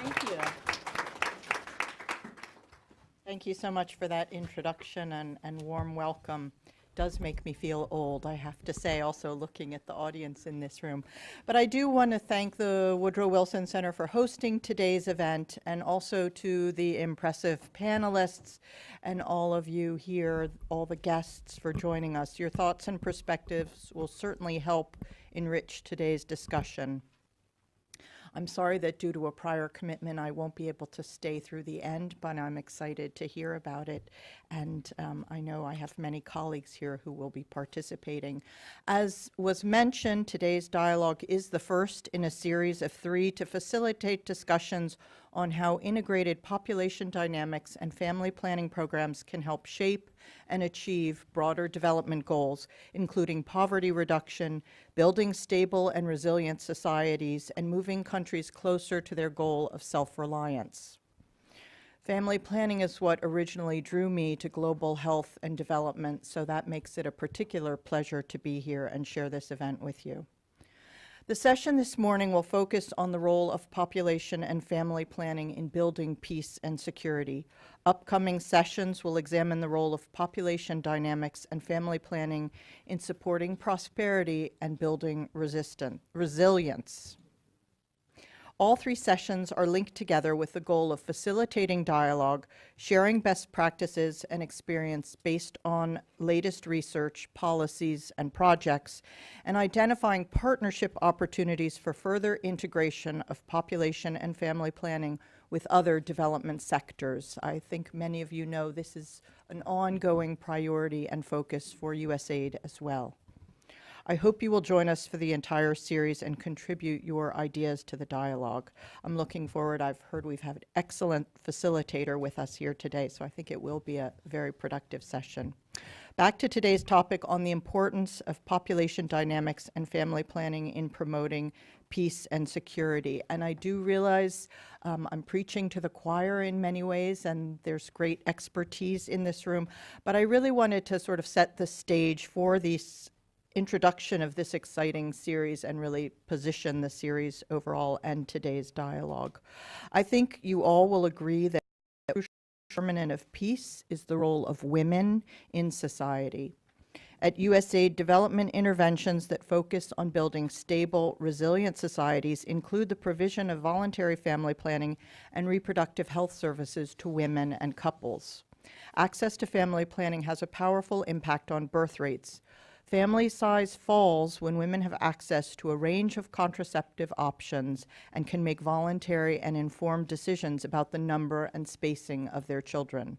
Thank you. Thank you so much for that introduction and warm welcome. Does make me feel old, I have to say, also looking at the audience in this room. But I do want to thank the Woodrow Wilson Center for hosting today's event, and also to the impressive panelists and all of you here, all the guests, for joining us. Your thoughts and perspectives will certainly help enrich today's discussion. I'm sorry that due to a prior commitment, I won't be able to stay through the end, but I'm excited to hear about it. And I know I have many colleagues here who will be participating. As was mentioned, today's dialogue is the first in a series of 3 to facilitate discussions on how integrated population dynamics and family planning programs can help shape and achieve broader development goals, including poverty reduction, building stable and resilient societies, and moving countries closer to their goal of self-reliance. Family planning is what originally drew me to global health and development, so that makes it a particular pleasure to be here and share this event with you. The session this morning will focus on the role of population and family planning in building peace and security. Upcoming sessions will examine the role of population dynamics and family planning in supporting prosperity and building resilience. All 3 sessions are linked together with the goal of facilitating dialogue, sharing best practices and experience based on latest research, policies, and projects, and identifying partnership opportunities for further integration of population and family planning with other development sectors. I think many of you know this is an ongoing priority and focus for USAID as well. I hope you will join us for the entire series and contribute your ideas to the dialogue. I'm looking forward. I've heard we've had an excellent facilitator with us here today, so I think it will be a very productive session. Back to today's topic on the importance of population dynamics and family planning in promoting peace and security. And I do realize I'm preaching to the choir in many ways, and there's great expertise in this room, but I really wanted to sort of set the stage for these introduction of this exciting series and really position the series overall and today's dialogue. I think you all will agree that the crucial determinant of peace is the role of women in society. At USAID, development interventions that focus on building stable, resilient societies include the provision of voluntary family planning and reproductive health services to women and couples. Access to family planning has a powerful impact on birth rates. Family size falls when women have access to a range of contraceptive options and can make voluntary and informed decisions about the number and spacing of their children.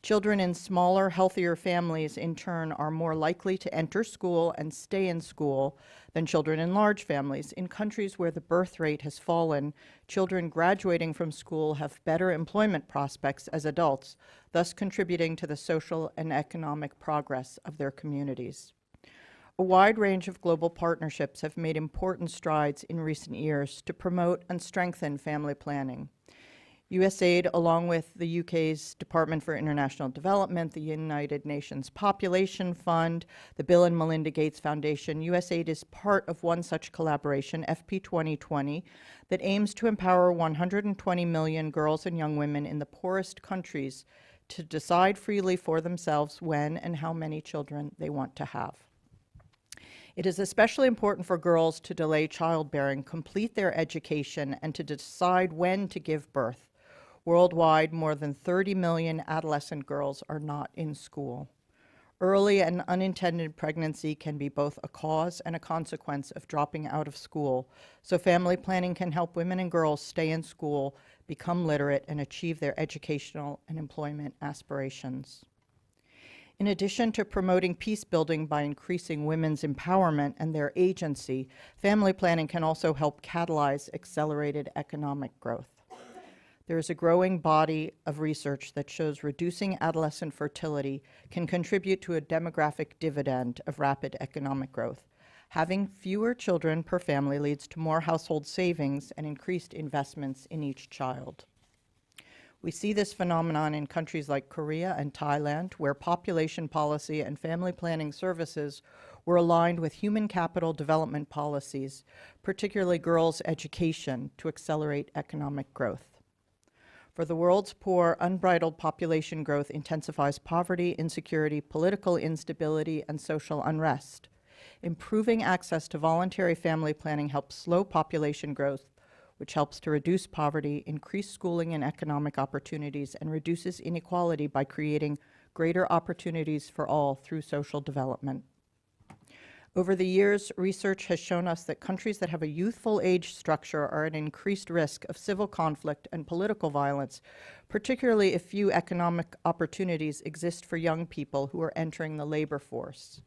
Children in smaller, healthier families, in turn, are more likely to enter school and stay in school than children in large families. In countries where the birth rate has fallen, children graduating from school have better employment prospects as adults, thus contributing to the social and economic progress of their communities. A wide range of global partnerships have made important strides in recent years to promote and strengthen family planning. USAID, along with the UK's Department for International Development, the United Nations Population Fund, the Bill and Melinda Gates Foundation, USAID is part of one such collaboration, FP 2020, that aims to empower 120 million girls and young women in the poorest countries to decide freely for themselves when and how many children they want to have. It is especially important for girls to delay childbearing, complete their education, and to decide when to give birth. Worldwide, more than 30 million adolescent girls are not in school. Early and unintended pregnancy can be both a cause and a consequence of dropping out of school, so family planning can help women and girls stay in school, become literate, and achieve their educational and employment aspirations. In addition to promoting peace building by increasing women's empowerment and their agency, family planning can also help catalyze accelerated economic growth. There is a growing body of research that shows reducing adolescent fertility can contribute to a demographic dividend of rapid economic growth. Having fewer children per family leads to more household savings and increased investments in each child. We see this phenomenon in countries like Korea and Thailand, where population policy and family planning services were aligned with human capital development policies, particularly girls' education, to accelerate economic growth. For the world's poor, unbridled population growth intensifies poverty, insecurity, political instability, and social unrest. Improving access to voluntary family planning helps slow population growth, which helps to reduce poverty, increase schooling and economic opportunities, and reduces inequality by creating greater opportunities for all through social development. Over the years, research has shown us that countries that have a youthful age structure are at increased risk of civil conflict and political violence, particularly if few economic opportunities exist for young people who are entering the labor force.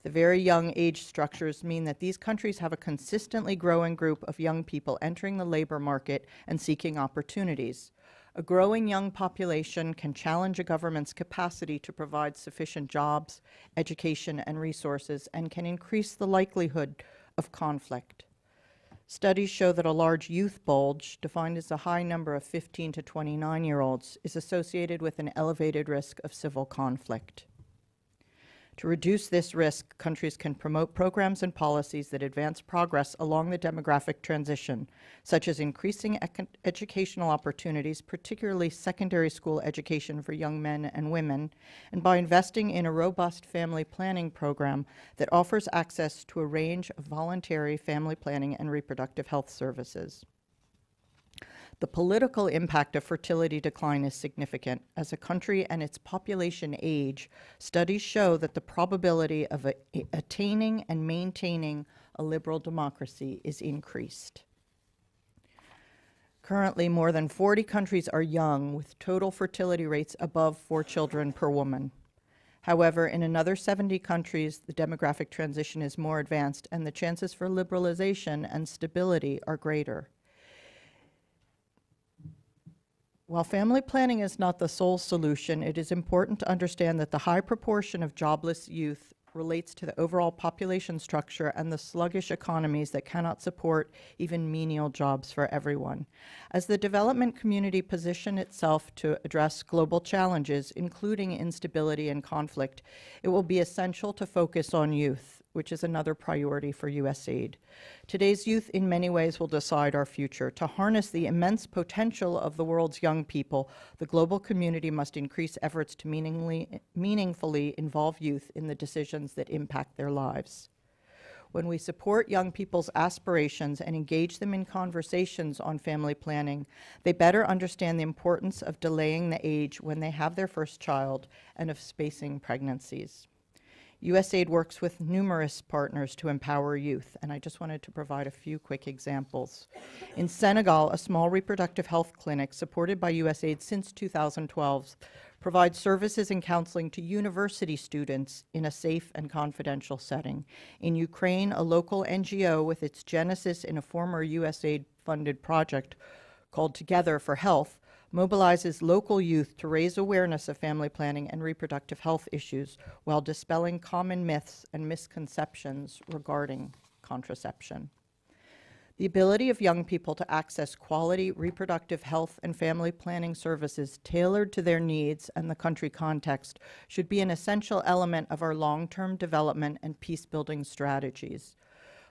The very young age structures mean that these countries have a consistently growing group of young people entering the labor market and seeking opportunities. A growing young population can challenge a government's capacity to provide sufficient jobs, education, and resources, and can increase the likelihood of conflict. Studies show that a large youth bulge, defined as a high number of 15 to 29-year-olds, is associated with an elevated risk of civil conflict. To reduce this risk, countries can promote programs and policies that advance progress along the demographic transition, such as increasing educational opportunities, particularly secondary school education for young men and women, and by investing in a robust family planning program that offers access to a range of voluntary family planning and reproductive health services. The political impact of fertility decline is significant. As a country and its population age, studies show that the probability of attaining and maintaining a liberal democracy is increased. Currently, more than 40 countries are young, with total fertility rates above 4 children per woman. However, in another 70 countries, the demographic transition is more advanced, and the chances for liberalization and stability are greater. While family planning is not the sole solution, it is important to understand that the high proportion of jobless youth relates to the overall population structure and the sluggish economies that cannot support even menial jobs for everyone. As the development community positions itself to address global challenges, including instability and conflict, it will be essential to focus on youth, which is another priority for USAID. Today's youth in many ways will decide our future. To harness the immense potential of the world's young people, the global community must increase efforts to meaningfully involve youth in the decisions that impact their lives. When we support young people's aspirations and engage them in conversations on family planning, they better understand the importance of delaying the age when they have their first child and of spacing pregnancies. USAID works with numerous partners to empower youth, and I just wanted to provide a few quick examples. In Senegal, a small reproductive health clinic supported by USAID since 2012 provides services and counseling to university students in a safe and confidential setting. In Ukraine, a local NGO with its genesis in a former USAID-funded project called Together for Health mobilizes local youth to raise awareness of family planning and reproductive health issues while dispelling common myths and misconceptions regarding contraception. The ability of young people to access quality reproductive health and family planning services tailored to their needs and the country context should be an essential element of our long-term development and peace-building strategies.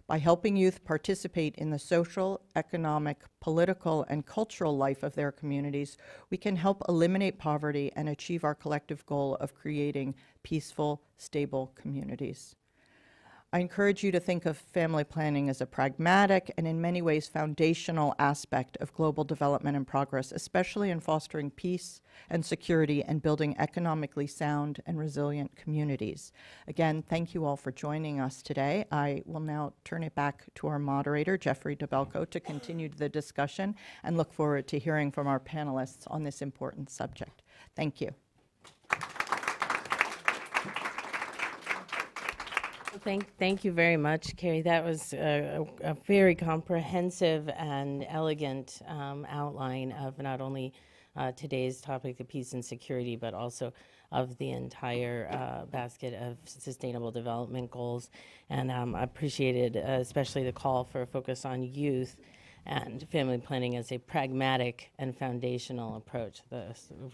By helping youth participate in the social, economic, political, and cultural life of their communities, we can help eliminate poverty and achieve our collective goal of creating peaceful, stable communities. I encourage you to think of family planning as a pragmatic and in many ways foundational aspect of global development and progress, especially in fostering peace and security and building economically sound and resilient communities. Again, thank you all for joining us today. I will now turn it back to our moderator, Jeffrey DeBelco, to continue the discussion and look forward to hearing from our panelists on this important subject. Thank you. Thank you very much, Carrie. That was a very comprehensive and elegant outline of not only today's topic of peace and security, but also of the entire basket of sustainable development goals. And I appreciated especially the call for a focus on youth and family planning as a pragmatic and foundational approach.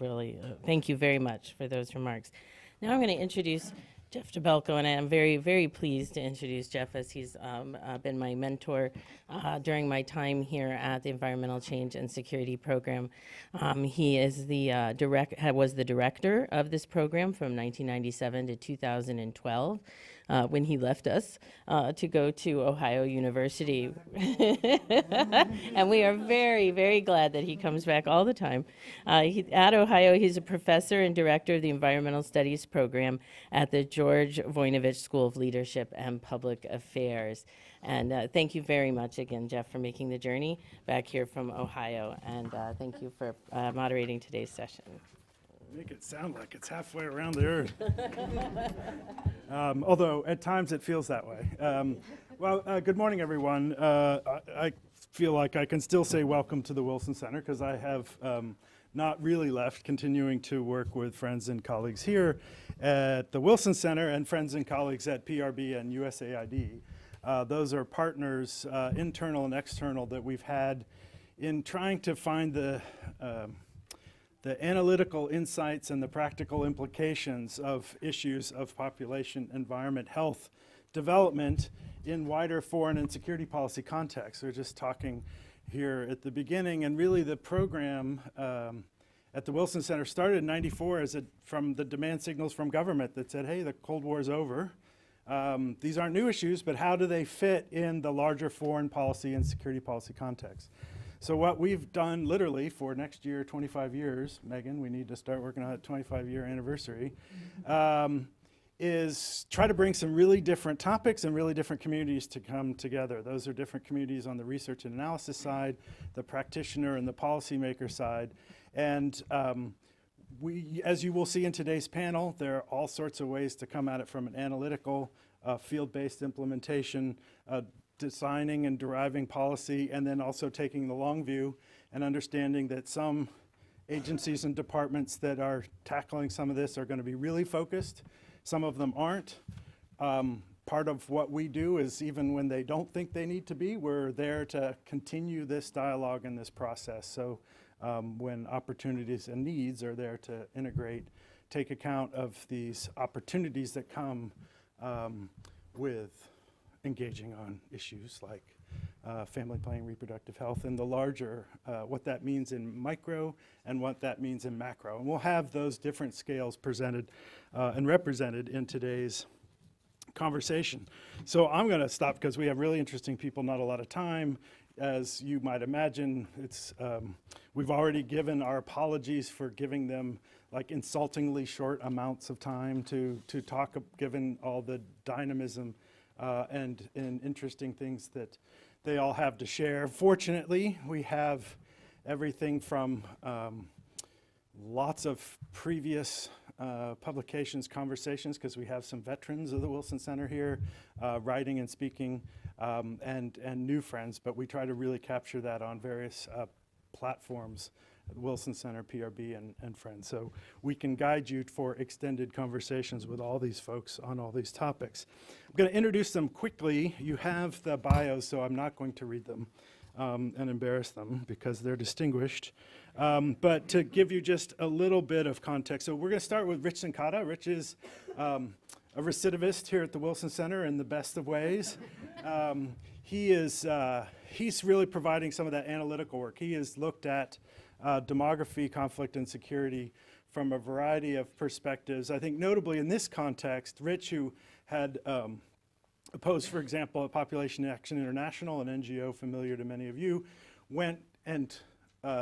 Really, thank you very much for those remarks. Now I'm going to introduce Jeff DeBelko, and I am very, very pleased to introduce Jeff, as he's been my mentor during my time here at the Environmental Change and Security Program. He is was the director of this program from 1997 to 2012. When he left us to go to Ohio University. And we are very, very glad that he comes back all the time. At Ohio, he's a professor and director of the Environmental Studies program at the George Voinovich School of Leadership and Public Affairs. And thank you very much again, Jeff, for making the journey back here from Ohio. And thank you for moderating today's session. Make it sound like it's halfway around the earth. Although at times it feels that way. Good morning, everyone. I feel like I can still say welcome to the Wilson Center because I have not really left, continuing to work with friends and colleagues here at the Wilson Center and friends and colleagues at PRB and USAID. Those are partners, internal and external, that we've had in trying to find the analytical insights and the practical implications of issues of population, environment, health, development in wider foreign and security policy contexts. We're just talking here at the beginning, and really the program at the Wilson Center started in '94 from the demand signals from government that said, hey, the Cold War is over. These aren't new issues, but how do they fit in the larger foreign policy and security policy context? So what we've done literally for next year, 25 years, Megan, we need to start working on a 25-year anniversary, is try to bring some really different topics and really different communities to come together. Those are different communities on the research and analysis side, the practitioner and the policymaker side. And as you will see in today's panel, there are all sorts of ways to come at it, from an analytical, field-based implementation, designing and deriving policy, and then also taking the long view and understanding that some agencies and departments that are tackling some of this are going to be really focused. Some of them aren't. Part of what we do is, even when they don't think they need to be, we're there to continue this dialogue and this process. So when opportunities and needs are there to integrate, take account of these opportunities that come with engaging on issues like family planning, reproductive health, and the larger, what that means in micro and what that means in macro. And we'll have those different scales presented and represented in today's conversation. So I'm going to stop because we have really interesting people, not a lot of time. As you might imagine, we've already given our apologies for giving them like insultingly short amounts of time to talk, given all the dynamism and interesting things that they all have to share. Fortunately, we have everything from lots of previous publications, conversations, because we have some veterans of the Wilson Center here, writing and speaking, and new friends, but we try to really capture that on various platforms, Wilson Center, PRB, and friends. So we can guide you for extended conversations with all these folks on all these topics. I'm going to introduce them quickly. You have the bios, so I'm not going to read them and embarrass them because they're distinguished. But to give you just a little bit of context, so we're going to start with Rich Sincata. Rich is a recidivist here at the Wilson Center in the best of ways. He's really providing some of that analytical work. He has looked at demography, conflict, and security from a variety of perspectives. I think notably in this context, Rich, who had opposed, for example, at Population Action International, an NGO familiar to many of you, went and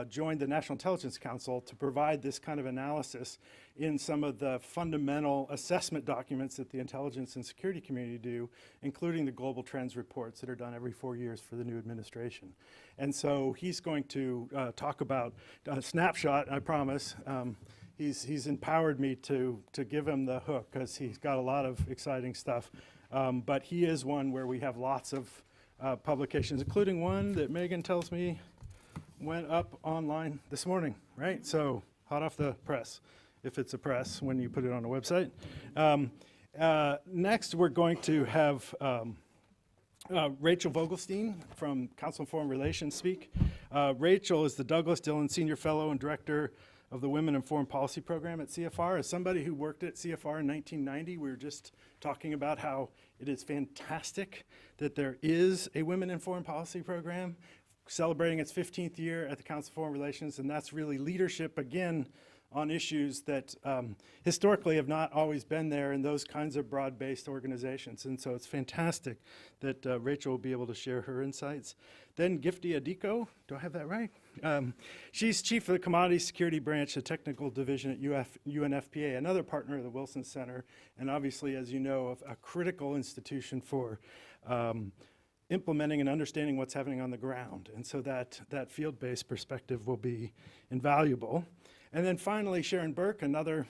joined the National Intelligence Council to provide this kind of analysis in some of the fundamental assessment documents that the intelligence and security community do, including the global trends reports that are done every 4 years for the new administration. And so he's going to talk about a snapshot, I promise. He's empowered me to give him the hook because he's got a lot of exciting stuff. But he is one where we have lots of publications, including one that Megan tells me went up online this morning, right? So hot off the press, if it's a press when you put it on a website. Next, we're going to have Rachel Vogelstein from Council on Foreign Relations speak. Rachel is the Douglas Dillon Senior Fellow and Director of the Women in Foreign Policy Program at CFR. As somebody who worked at CFR in 1990, we were just talking about how it is fantastic that there is a Women in Foreign Policy Program celebrating its 15th year at the Council on Foreign Relations, and that's really leadership, again, on issues that historically have not always been there in those kinds of broad-based organizations. And so it's fantastic that Rachel will be able to share her insights. Then Gifty Adiko, do I have that right? She's chief of the Commodity Security Branch, the technical division at UNFPA, another partner of the Wilson Center, and obviously, as you know, a critical institution for implementing and understanding what's happening on the ground. And so that field-based perspective will be invaluable. And then finally, Sharon Burke, another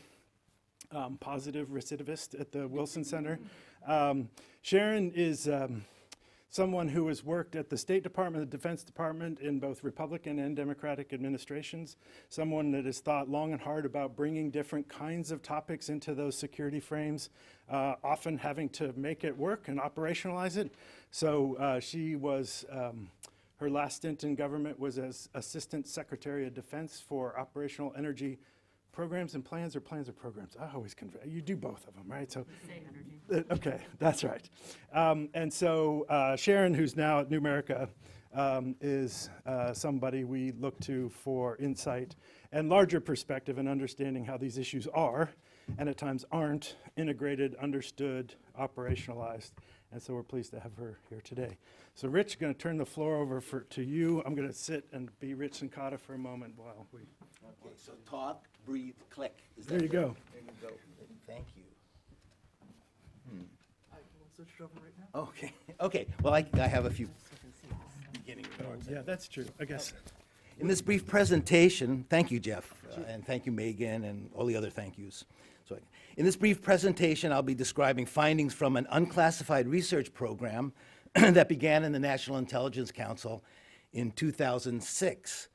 positive recidivist at the Wilson Center. Sharon is someone who has worked at the State Department, the Defense Department in both Republican and Democratic administrations, someone that has thought long and hard about bringing different kinds of topics into those security frames, often having to make it work and operationalize it. So she was, her last stint in government was as Assistant Secretary of Defense for Operational Energy Programs and Plans, or plans or programs? I always convey. You do both of them, right? So, okay, that's right. And so Sharon, who's now at New America, is somebody we look to for insight and larger perspective and understanding how these issues are, and at times aren't, integrated, understood, operationalized. And so we're pleased to have her here today. So Rich, going to turn the floor over to you. I'm going to sit and be Rich Sincata for a moment while we... Okay, so talk, breathe, click. Is There that you it? go. There you go. Thank you. I will switch it over right now. Okay, okay. Well, I have a few beginning remarks. Yeah, that's true, I guess. In this brief presentation, thank you, Jeff, and thank you, Megan, and all the other thank yous. So, in this brief presentation, I'll be describing findings from an unclassified research program that began in the National Intelligence Council in 2006,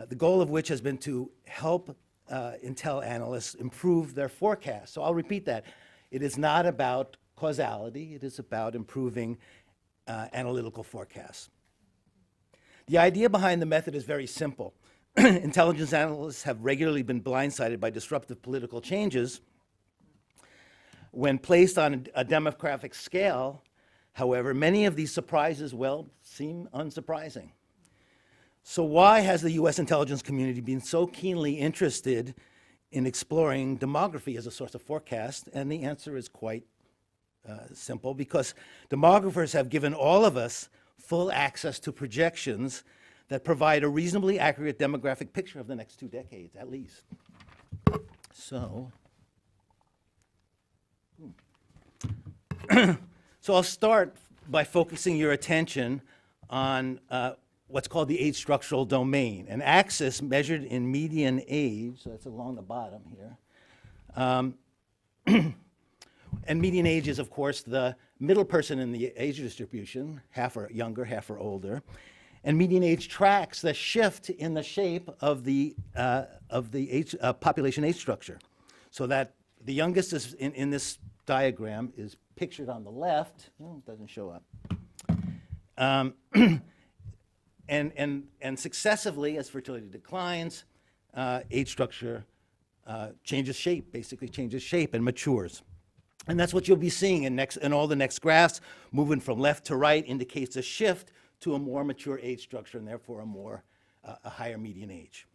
the goal of which has been to help intel analysts improve their forecasts. So I'll repeat that. It is not about causality. It is about improving analytical forecasts. The idea behind the method is very simple. Intelligence analysts have regularly been blindsided by disruptive political changes. When placed on a demographic scale, however, many of these surprises, well, seem unsurprising. So why has the U.S. intelligence community been so keenly interested in exploring demography as a source of forecast? And the answer is quite simple, because demographers have given all of us full access to projections that provide a reasonably accurate demographic picture of the next 2 decades, at least. So, so I'll start by focusing your attention on what's called the age structural domain, an axis measured in median age, so that's along the bottom here. And median age is, of course, the middle person in the age distribution, half are younger, half are older. And median age tracks the shift in the shape of the population age structure. So that the youngest is in this diagram is pictured on the left. Oh, it doesn't show up. And successively, as fertility declines, age structure changes shape, basically changes shape and matures. And that's what you'll be seeing in all the next graphs. Moving from left to right indicates a shift to a more mature age structure, and therefore a higher median age.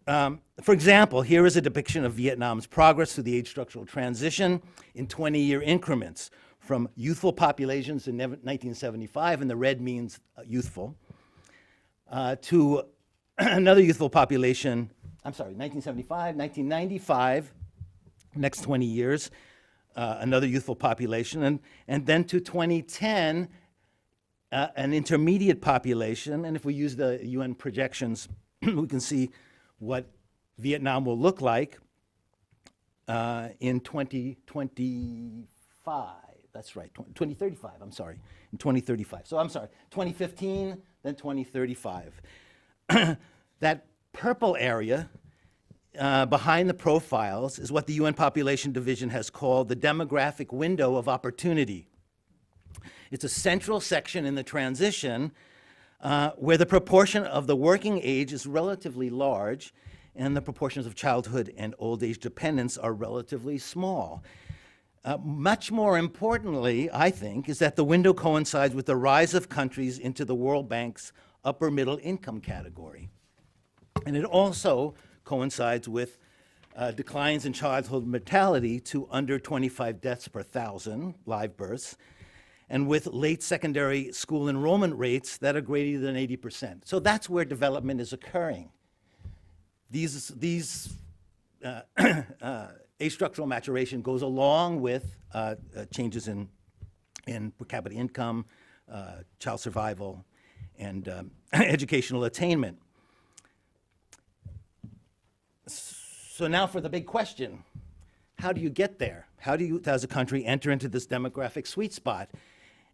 For example, here is a depiction of Vietnam's progress through the age structural transition in 20-year increments, from youthful populations in 1975, and the red means youthful, to another youthful population, 1975, 1995, next 20 years, another youthful population, and then to 2010, an intermediate population. And if we use the UN projections, we can see what Vietnam will look like in 2025. That's right, 2035, I'm sorry, in 2035. So I'm sorry, 2015, then 2035. That purple area behind the profiles is what the UN Population Division has called the demographic window of opportunity. It's a central section in the transition where the proportion of the working age is relatively large and the proportions of childhood and old age dependence are relatively small. Much more importantly, I think, is that the window coincides with the rise of countries into the World Bank's upper middle income category. And it also coincides with declines in childhood mortality to under 25 deaths per 1,000 live births, and with late secondary school enrollment rates that are greater than 80%. So that's where development is occurring. These astructural maturation goes along with changes in per capita income, child survival, and educational attainment. So now for the big question. How do you get there? How do you, as a country, enter into this demographic sweet spot?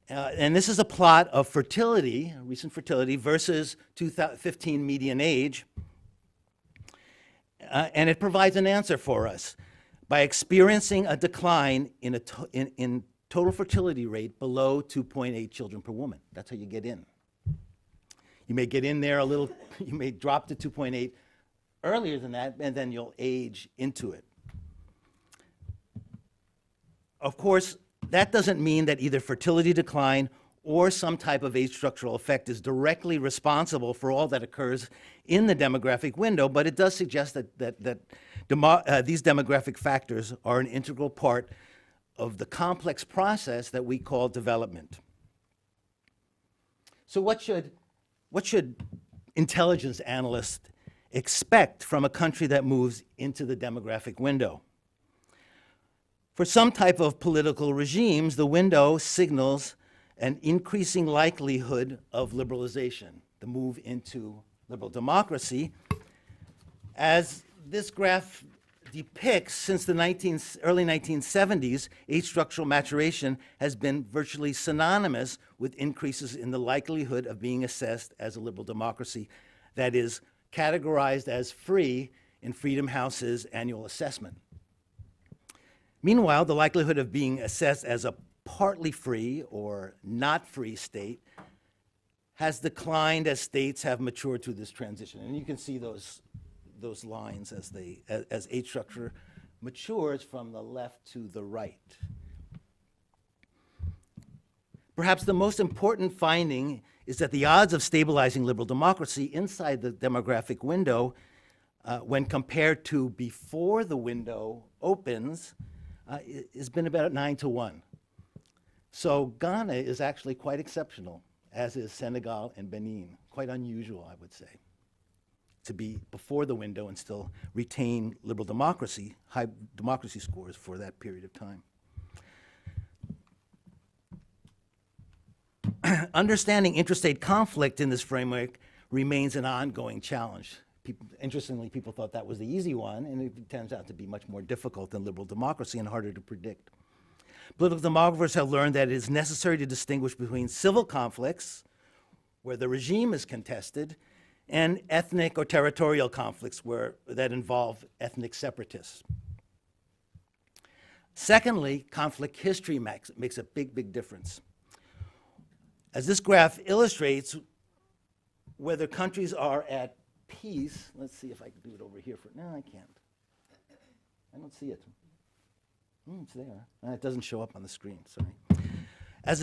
And this is a plot of fertility, recent fertility, versus 2015 median age. And it provides an answer for us. By experiencing a decline in total fertility rate below 2.8 children per woman. That's how you get in. You may get in there a little, you may drop to 2.8 earlier than that, and then you'll age into it. Of course, that doesn't mean that either fertility decline or some type of age structural effect is directly responsible for all that occurs in the demographic window, but it does suggest that these demographic factors are an integral part of the complex process that we call development. So what should intelligence analysts expect from a country that moves into the demographic window? For some type of political regimes, the window signals an increasing likelihood of liberalization, the move into liberal democracy. As this graph depicts, since the early 1970s, age structural maturation has been virtually synonymous with increases in the likelihood of being assessed as a liberal democracy that is categorized as free in Freedom House's annual assessment. Meanwhile, the likelihood of being assessed as a partly free or not free state has declined as states have matured through this transition. And you can see those lines as age structure matures from the left to the right. Perhaps the most important finding is that the odds of stabilizing liberal democracy inside the demographic window, when compared to before the window opens, has been about 9-to-1. So Ghana is actually quite exceptional, as is Senegal and Benin. Quite unusual, I would say, to be before the window and still retain liberal democracy, high democracy scores for that period of time. Understanding interstate conflict in this framework remains an ongoing challenge. Interestingly, people thought that was the easy one, and it turns out to be much more difficult than liberal democracy and harder to predict. Political demographers have learned that it is necessary to distinguish between civil conflicts, where the regime is contested, and ethnic or territorial conflicts that involve ethnic separatists. Secondly, conflict history makes a big difference. As this graph illustrates, whether countries are at peace, let's see if I can do it over here no, I can't. I don't see it. It's there. It doesn't show up on the screen, sorry. As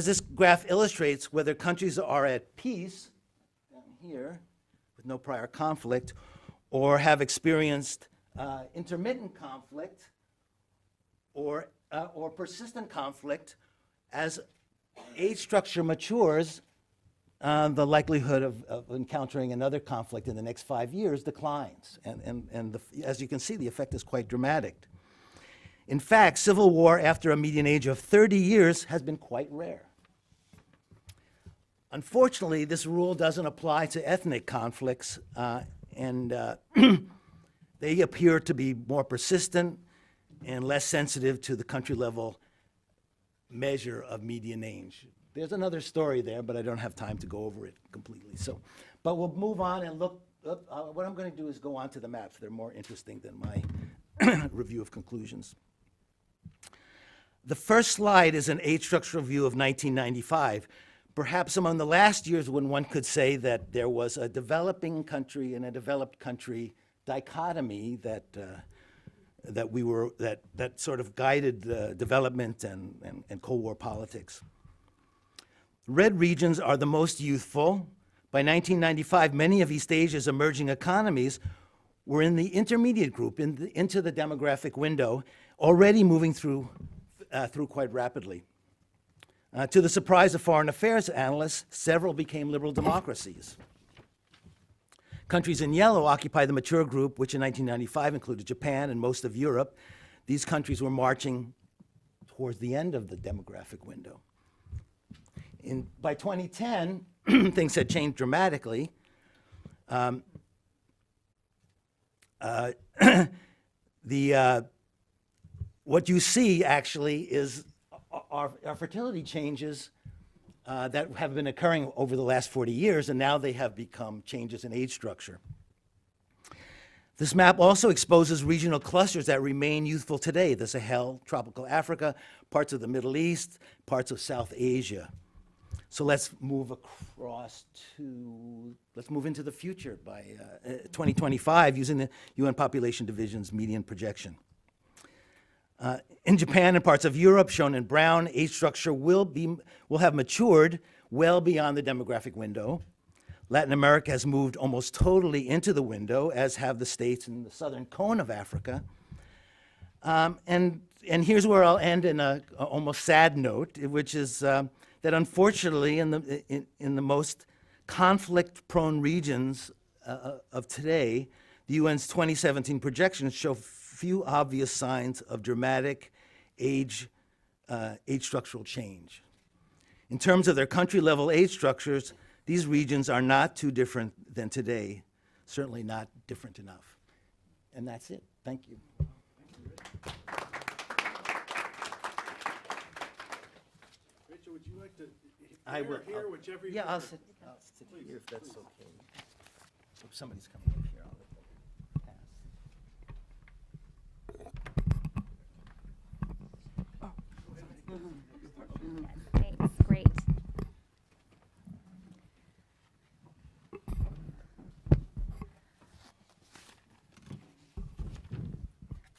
this graph illustrates, whether countries are at peace, down here, with no prior conflict, or have experienced intermittent conflict or persistent conflict, as age structure matures, the likelihood of encountering another conflict in the next 5 years declines. And as you can see, the effect is quite dramatic. In fact, civil war after a median age of 30 years has been quite rare. Unfortunately, this rule doesn't apply to ethnic conflicts, and they appear to be more persistent and less sensitive to the country-level measure of median age. There's another story there, but I don't have time to go over it completely. But we'll move on and look what I'm going to do is go on to the maps. They're more interesting than my review of conclusions. The first slide is an age structural view of 1995, perhaps among the last years when one could say that there was a developing country and a developed country dichotomy that sort of guided development and Cold War politics. Red regions are the most youthful. By 1995, many of East Asia's emerging economies were in the intermediate group, into the demographic window, already moving through quite rapidly. To the surprise of foreign affairs analysts, several became liberal democracies. Countries in yellow occupy the mature group, which in 1995 included Japan and most of Europe. These countries were marching towards the end of the demographic window. By 2010, things had changed dramatically. What you see actually is our fertility changes that have been occurring over the last 40 years, and now they have become changes in age structure. This map also exposes regional clusters that remain youthful today: the Sahel, tropical Africa, parts of the Middle East, parts of South Asia. So let's move into the future by 2025 using the UN Population Division's median projection. In Japan and parts of Europe, shown in brown, age structure will have matured well beyond the demographic window. Latin America has moved almost totally into the window, as have the states in the southern cone of Africa. And here's where I'll end in a almost sad note, which is that unfortunately in the most conflict-prone regions of today, the UN's 2017 projections show few obvious signs of dramatic age structural change. In terms of their country-level age structures, these regions are not too different than today, certainly not different enough. And that's it. Thank you. Rachel, would you like to I will. here, whichever you Yeah, I'll prefer. sit here if that's okay. If somebody's coming up here, I'll let them pass. Thanks, great.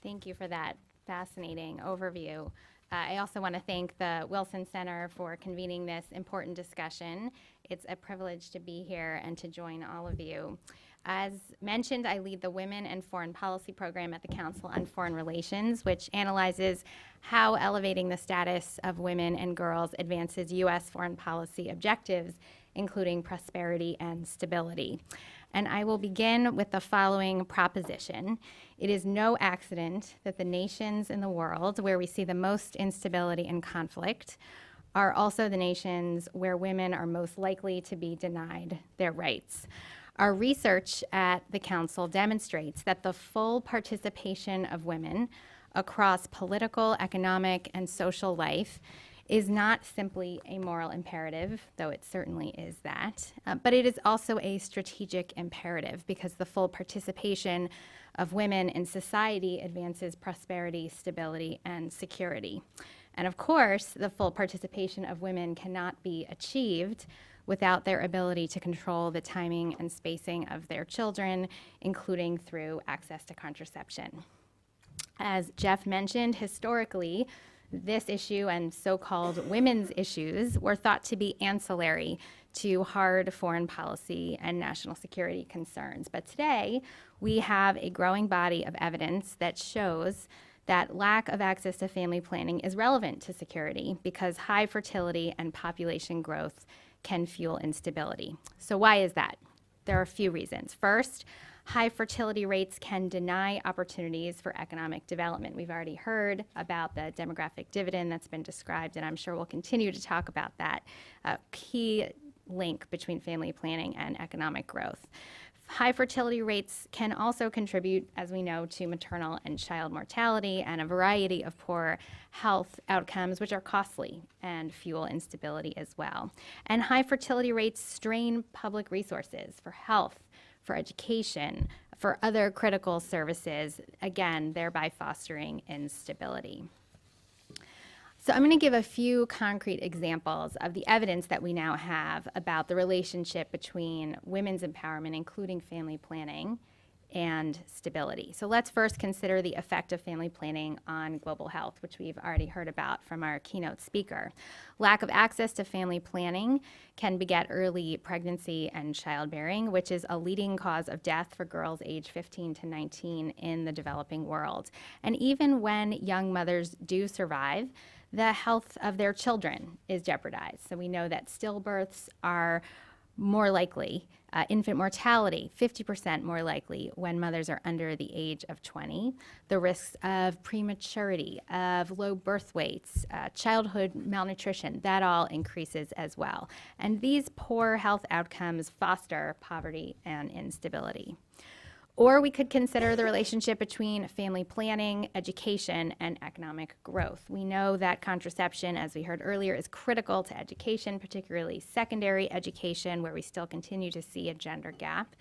Thank you for that fascinating overview. I also want to thank the Wilson Center for convening this important discussion. It's a privilege to be here and to join all of you. As mentioned, I lead the Women and Foreign Policy Program at the Council on Foreign Relations, which analyzes how elevating the status of women and girls advances U.S. foreign policy objectives, including prosperity and stability. And I will begin with the following proposition. It is no accident that the nations in the world where we see the most instability and conflict are also the nations where women are most likely to be denied their rights. Our research at the Council demonstrates that the full participation of women across political, economic, and social life is not simply a moral imperative, though it certainly is that, but it is also a strategic imperative because the full participation of women in society advances prosperity, stability, and security. And of course, the full participation of women cannot be achieved without their ability to control the timing and spacing of their children, including through access to contraception. As Jeff mentioned, historically, this issue and so-called women's issues were thought to be ancillary to hard foreign policy and national security concerns. But today, we have a growing body of evidence that shows that lack of access to family planning is relevant to security because high fertility and population growth can fuel instability. So why is that? There are a few reasons. First, high fertility rates can deny opportunities for economic development. We've already heard about the demographic dividend that's been described, and I'm sure we'll continue to talk about that key link between family planning and economic growth. High fertility rates can also contribute, as we know, to maternal and child mortality and a variety of poor health outcomes, which are costly and fuel instability as well. And high fertility rates strain public resources for health, for education, for other critical services, again, thereby fostering instability. So I'm going to give a few concrete examples of the evidence that we now have about the relationship between women's empowerment, including family planning, and stability. So let's first consider the effect of family planning on global health, which we've already heard about from our keynote speaker. Lack of access to family planning can beget early pregnancy and childbearing, which is a leading cause of death for girls aged 15 to 19 in the developing world. And even when young mothers do survive, the health of their children is jeopardized. So we know that stillbirths are more likely, infant mortality, 50% more likely when mothers are under the age of 20. The risks of prematurity, of low birth weights, childhood malnutrition, that all increases as well. And these poor health outcomes foster poverty and instability. Or we could consider the relationship between family planning, education, and economic growth. We know that contraception, as we heard earlier, is critical to education, particularly secondary education, where we still continue to see a gender gap,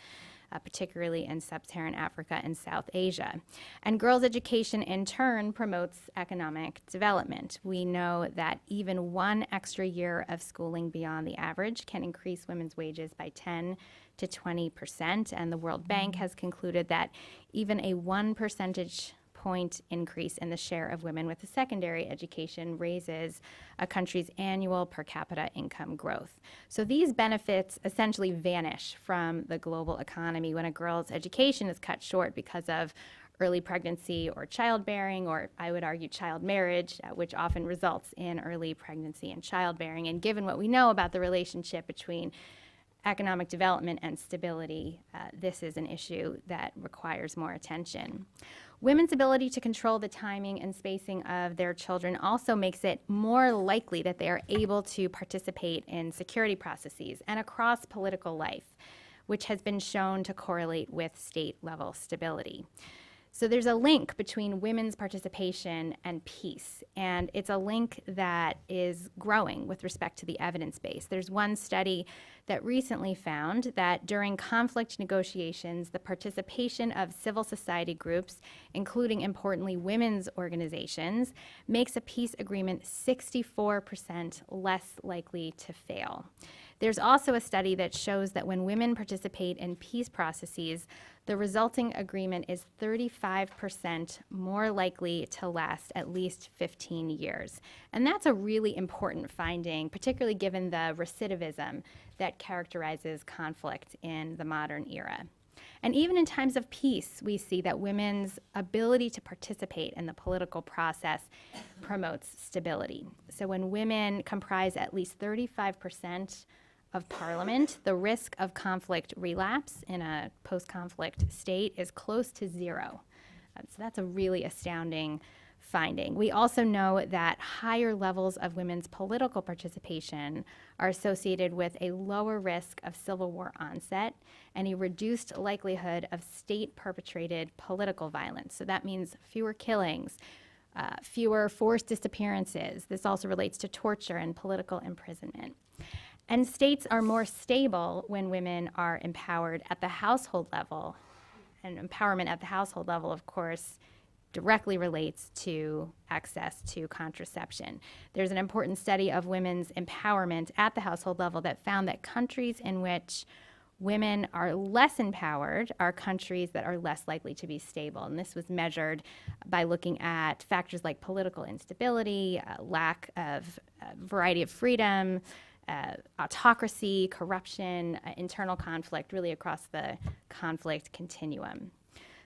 particularly in sub-Saharan Africa and South Asia. And girls' education, in turn, promotes economic development. We know that even one extra year of schooling beyond the average can increase women's wages by 10 to 20%, and the World Bank has concluded that even a 1 percentage point increase in the share of women with a secondary education raises a country's annual per capita income growth. So these benefits essentially vanish from the global economy when a girl's education is cut short because of early pregnancy or childbearing, or I would argue child marriage, which often results in early pregnancy and childbearing. And given what we know about the relationship between economic development and stability, this is an issue that requires more attention. Women's ability to control the timing and spacing of their children also makes it more likely that they are able to participate in security processes and across political life, which has been shown to correlate with state-level stability. So there's a link between women's participation and peace, and it's a link that is growing with respect to the evidence base. There's one study that recently found that during conflict negotiations, the participation of civil society groups, including importantly women's organizations, makes a peace agreement 64% less likely to fail. There's also a study that shows that when women participate in peace processes, the resulting agreement is 35% more likely to last at least 15 years. And that's a really important finding, particularly given the recidivism that characterizes conflict in the modern era. And even in times of peace, we see that women's ability to participate in the political process promotes stability. So when women comprise at least 35% of parliament, the risk of conflict relapse in a post-conflict state is close to zero. So that's a really astounding finding. We also know that higher levels of women's political participation are associated with a lower risk of civil war onset and a reduced likelihood of state-perpetrated political violence. So that means fewer killings, fewer forced disappearances. This also relates to torture and political imprisonment. And states are more stable when women are empowered at the household level. And empowerment at the household level, of course, directly relates to access to contraception. There's an important study of women's empowerment at the household level that found that countries in which women are less empowered are countries that are less likely to be stable. And this was measured by looking at factors like political instability, lack of variety of freedom, autocracy, corruption, internal conflict, really across the conflict continuum.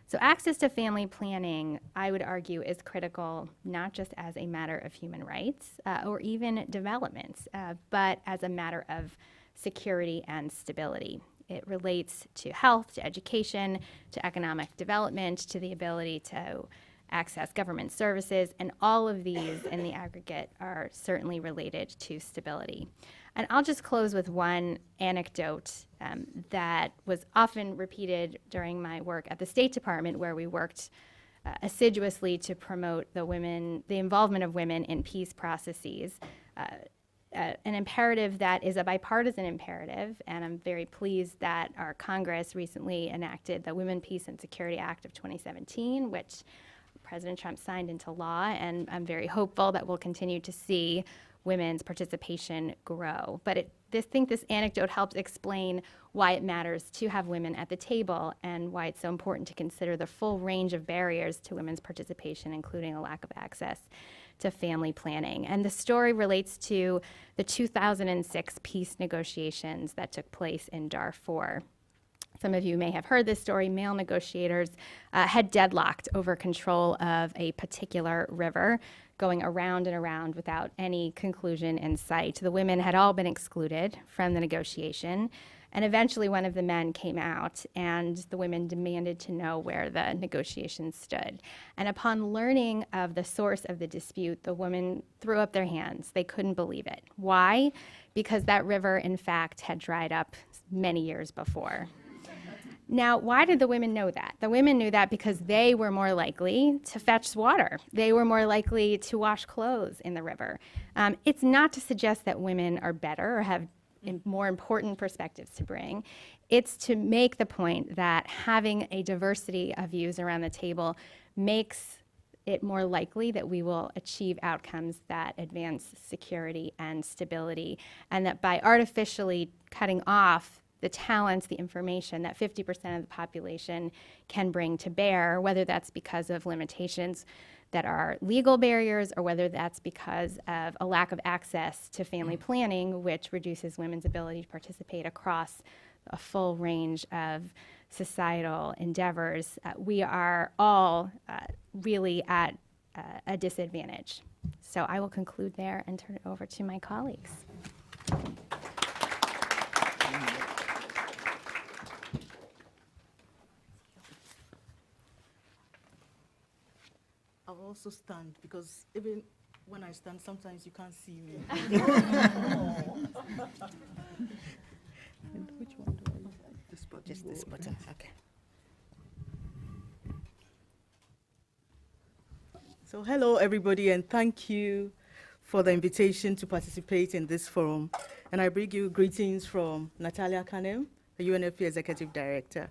So access to family planning, I would argue, is critical not just as a matter of human rights or even development, but as a matter of security and stability. It relates to health, to education, to economic development, to the ability to access government services, and all of these in the aggregate are certainly related to stability. And I'll just close with one anecdote that was often repeated during my work at the State Department, where we worked assiduously to promote the involvement of women in peace processes. an imperative that is a bipartisan imperative, and I'm very pleased that our Congress recently enacted the Women, Peace, and Security Act of 2017, which President Trump signed into law, and I'm very hopeful that we'll continue to see women's participation grow. But I think this anecdote helps explain why it matters to have women at the table and why it's so important to consider the full range of barriers to women's participation, including a lack of access to family planning. And the story relates to the 2006 peace negotiations that took place in Darfur. Some of you may have heard this story. Male negotiators had deadlocked over control of a particular river, going around and around without any conclusion in sight. The women had all been excluded from the negotiation, and eventually one of the men came out, and the women demanded to know where the negotiations stood. And upon learning of the source of the dispute, the women threw up their hands. They couldn't believe it. Why? Because that river, in fact, had dried up many years before. Now, why did the women know that? The women knew that because they were more likely to fetch water. They were more likely to wash clothes in the river. It's not to suggest that women are better or have more important perspectives to bring. It's to make the point that having a diversity of views around the table makes it more likely that we will achieve outcomes that advance security and stability, and that by artificially cutting off the talents, the information that 50% of the population can bring to bear, whether that's because of limitations that are legal barriers or whether that's because of a lack of access to family planning, which reduces women's ability to participate across a full range of societal endeavors. We are all really at a disadvantage. So I will conclude there and turn it over to my colleagues. I'll also stand because even when I stand, sometimes you can't see me. And which one do I use? This button. Just this button. Okay. So hello, everybody, and thank you for the invitation to participate in this forum. And I bring you greetings from Natalia Kanem, the UNFP Executive Director.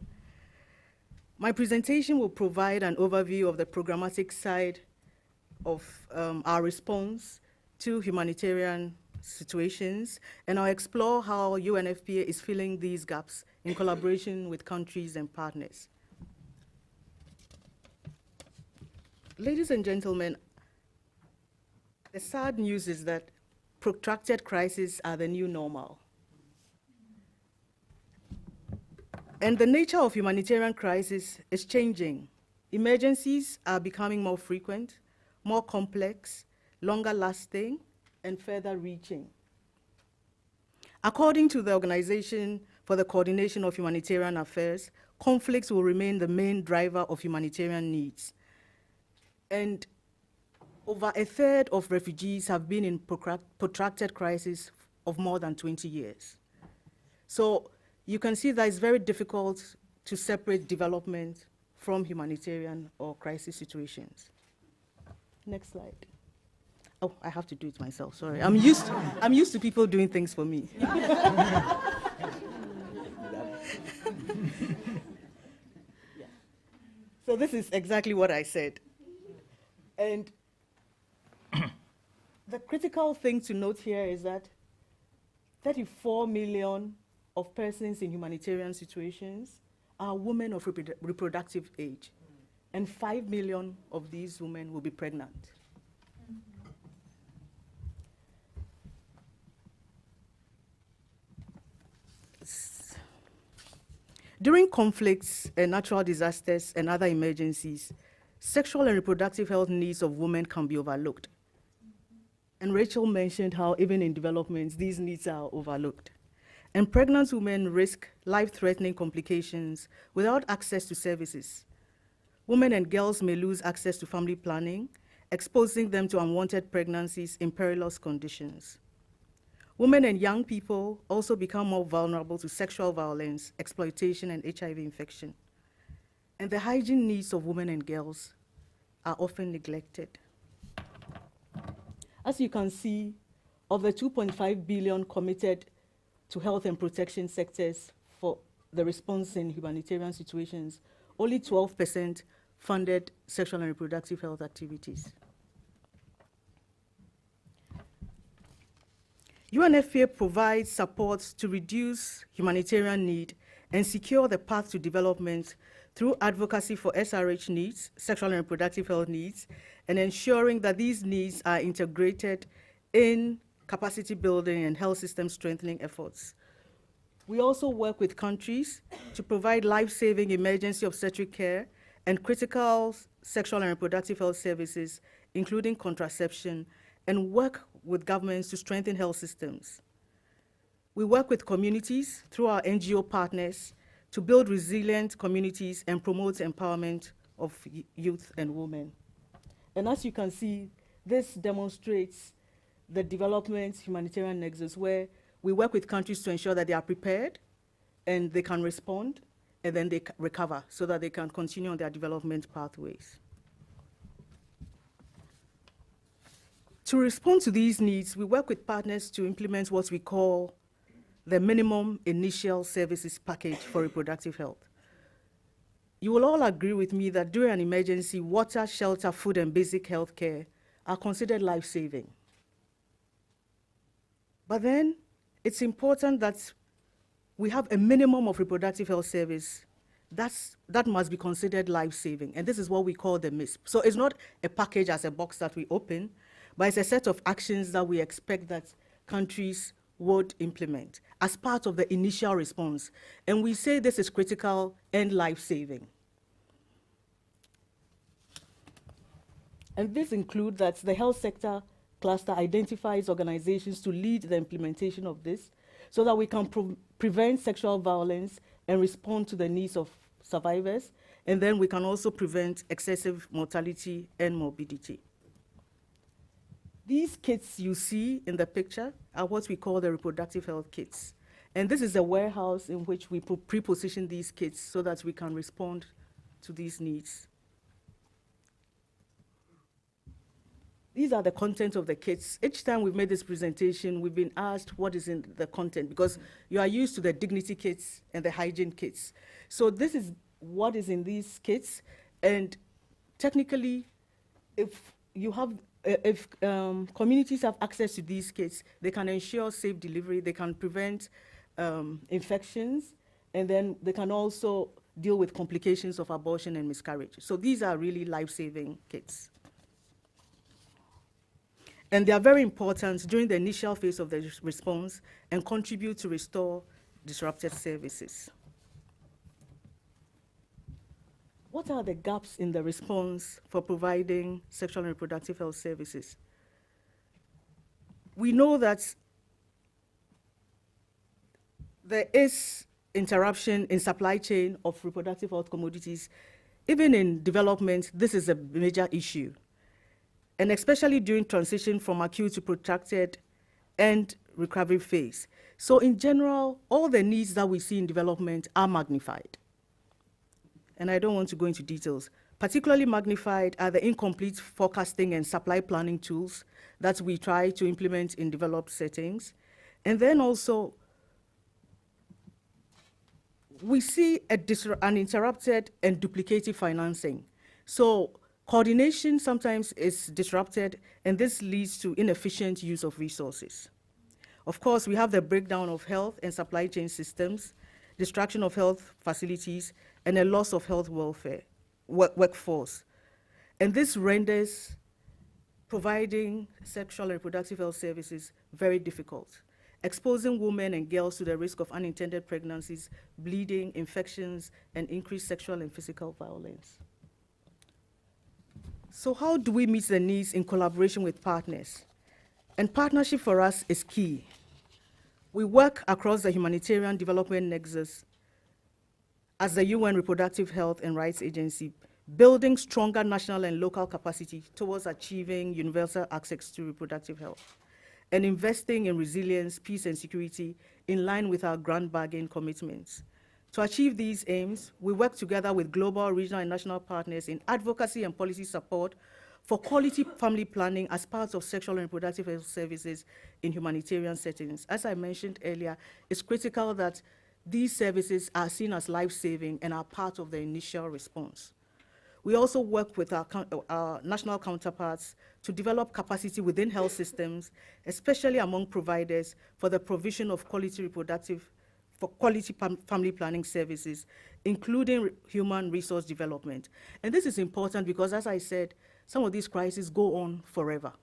My presentation will provide an overview of the programmatic side of our response to humanitarian situations, and I'll explore how UNFPA is filling these gaps in collaboration with countries and partners. Ladies and gentlemen, the sad news is that protracted crises are the new normal. And the nature of humanitarian crisis is changing. Emergencies are becoming more frequent, more complex, longer lasting, and further reaching. According to the Organization for the Coordination of Humanitarian Affairs, conflicts will remain the main driver of humanitarian needs. And over a third of refugees have been in protracted crisis of more than 20 years. So you can see that it's very difficult to separate development from humanitarian or crisis situations. Next slide. Oh, I have to do it myself, sorry. I'm used to people doing things for me. Yeah. So this is exactly what I said. And the critical thing to note here is that 34 million of persons in humanitarian situations are women of reproductive age, and 5 million of these women will be pregnant. During conflicts and natural disasters and other emergencies, sexual and reproductive health needs of women can be overlooked. And Rachel mentioned how even in developments, these needs are overlooked. And pregnant women risk life-threatening complications without access to services. Women and girls may lose access to family planning, exposing them to unwanted pregnancies in perilous conditions. Women and young people also become more vulnerable to sexual violence, exploitation, and HIV infection. And the hygiene needs of women and girls are often neglected. As you can see of the 2.5 billion committed to health and protection sectors for the response in humanitarian situations, only 12% funded sexual and reproductive health activities. UNFPA provides support to reduce humanitarian need and secure the path to development through advocacy for SRH needs, sexual and reproductive health needs, and ensuring that these needs are integrated in capacity building and health system strengthening efforts. We also work with countries to provide life-saving emergency obstetric care and critical sexual and reproductive health services, including contraception, and work with governments to strengthen health systems. We work with communities through our NGO partners to build resilient communities and promote empowerment of youth and women. And as you can see, this demonstrates the development humanitarian nexus, where we work with countries to ensure that they are prepared and they can respond, and then they recover so that they can continue on their development pathways. To respond to these needs, we work with partners to implement what we call the minimum initial services package for reproductive health. You will all agree with me that during an emergency, water, shelter, food, and basic health care are considered life-saving. But then it's important that we have a minimum of reproductive health service that must be considered life-saving, and this is what we call the MISP. So it's not a package as a box that we open, but it's a set of actions that we expect that countries would implement as part of the initial response. And we say this is critical and life-saving. And this includes that the health sector cluster identifies organizations to lead the implementation of this so that we can prevent sexual violence and respond to the needs of survivors. And then we can also prevent excessive mortality and morbidity. These kits you see in the picture are what we call the reproductive health kits. And this is a warehouse in which we pre-position these kits so that we can respond to these needs. These are the content of the kits. Each time we've made this presentation, we've been asked what is in the content, because you are used to the dignity kits and the hygiene kits. So this is what is in these kits. And technically, if communities have access to these kits, they can ensure safe delivery, they can prevent infections, and then they can also deal with complications of abortion and miscarriage. So these are really life-saving kits. And they are very important during the initial phase of the response and contribute to restore disrupted services. What are the gaps in the response for providing sexual and reproductive health services? We know that there is interruption in supply chain of reproductive health commodities. Even in development, this is a major issue. And especially during transition from acute to protracted and recovery phase. So in general, all the needs that we see in development are magnified. And I don't want to go into details. Particularly magnified are the incomplete forecasting and supply planning tools that we try to implement in developed settings. And then also, we see an interrupted and duplicative financing. So coordination sometimes is disrupted, and this leads to inefficient use of resources. Of course, we have the breakdown of health and supply chain systems, destruction of health facilities, and a loss of health workforce. And this renders providing sexual and reproductive health services very difficult, exposing women and girls to the risk of unintended pregnancies, bleeding, infections, and increased sexual and physical violence. So how do we meet the needs in collaboration with partners? And partnership for us is key. We work across the humanitarian development nexus as the UN Reproductive Health and Rights Agency, building stronger national and local capacity towards achieving universal access to reproductive health, and investing in resilience, peace, and security in line with our grand bargain commitments. To achieve these aims, we work together with global, regional, and national partners in advocacy and policy support for quality family planning as part of sexual and reproductive health services in humanitarian settings. As I mentioned earlier, it's critical that these services are seen as life-saving and are part of the initial response. We also work with our national counterparts to develop capacity within health systems, especially among providers, for the provision of quality family planning services, including human resource development. And this is important because, as I said, some of these crises go on forever.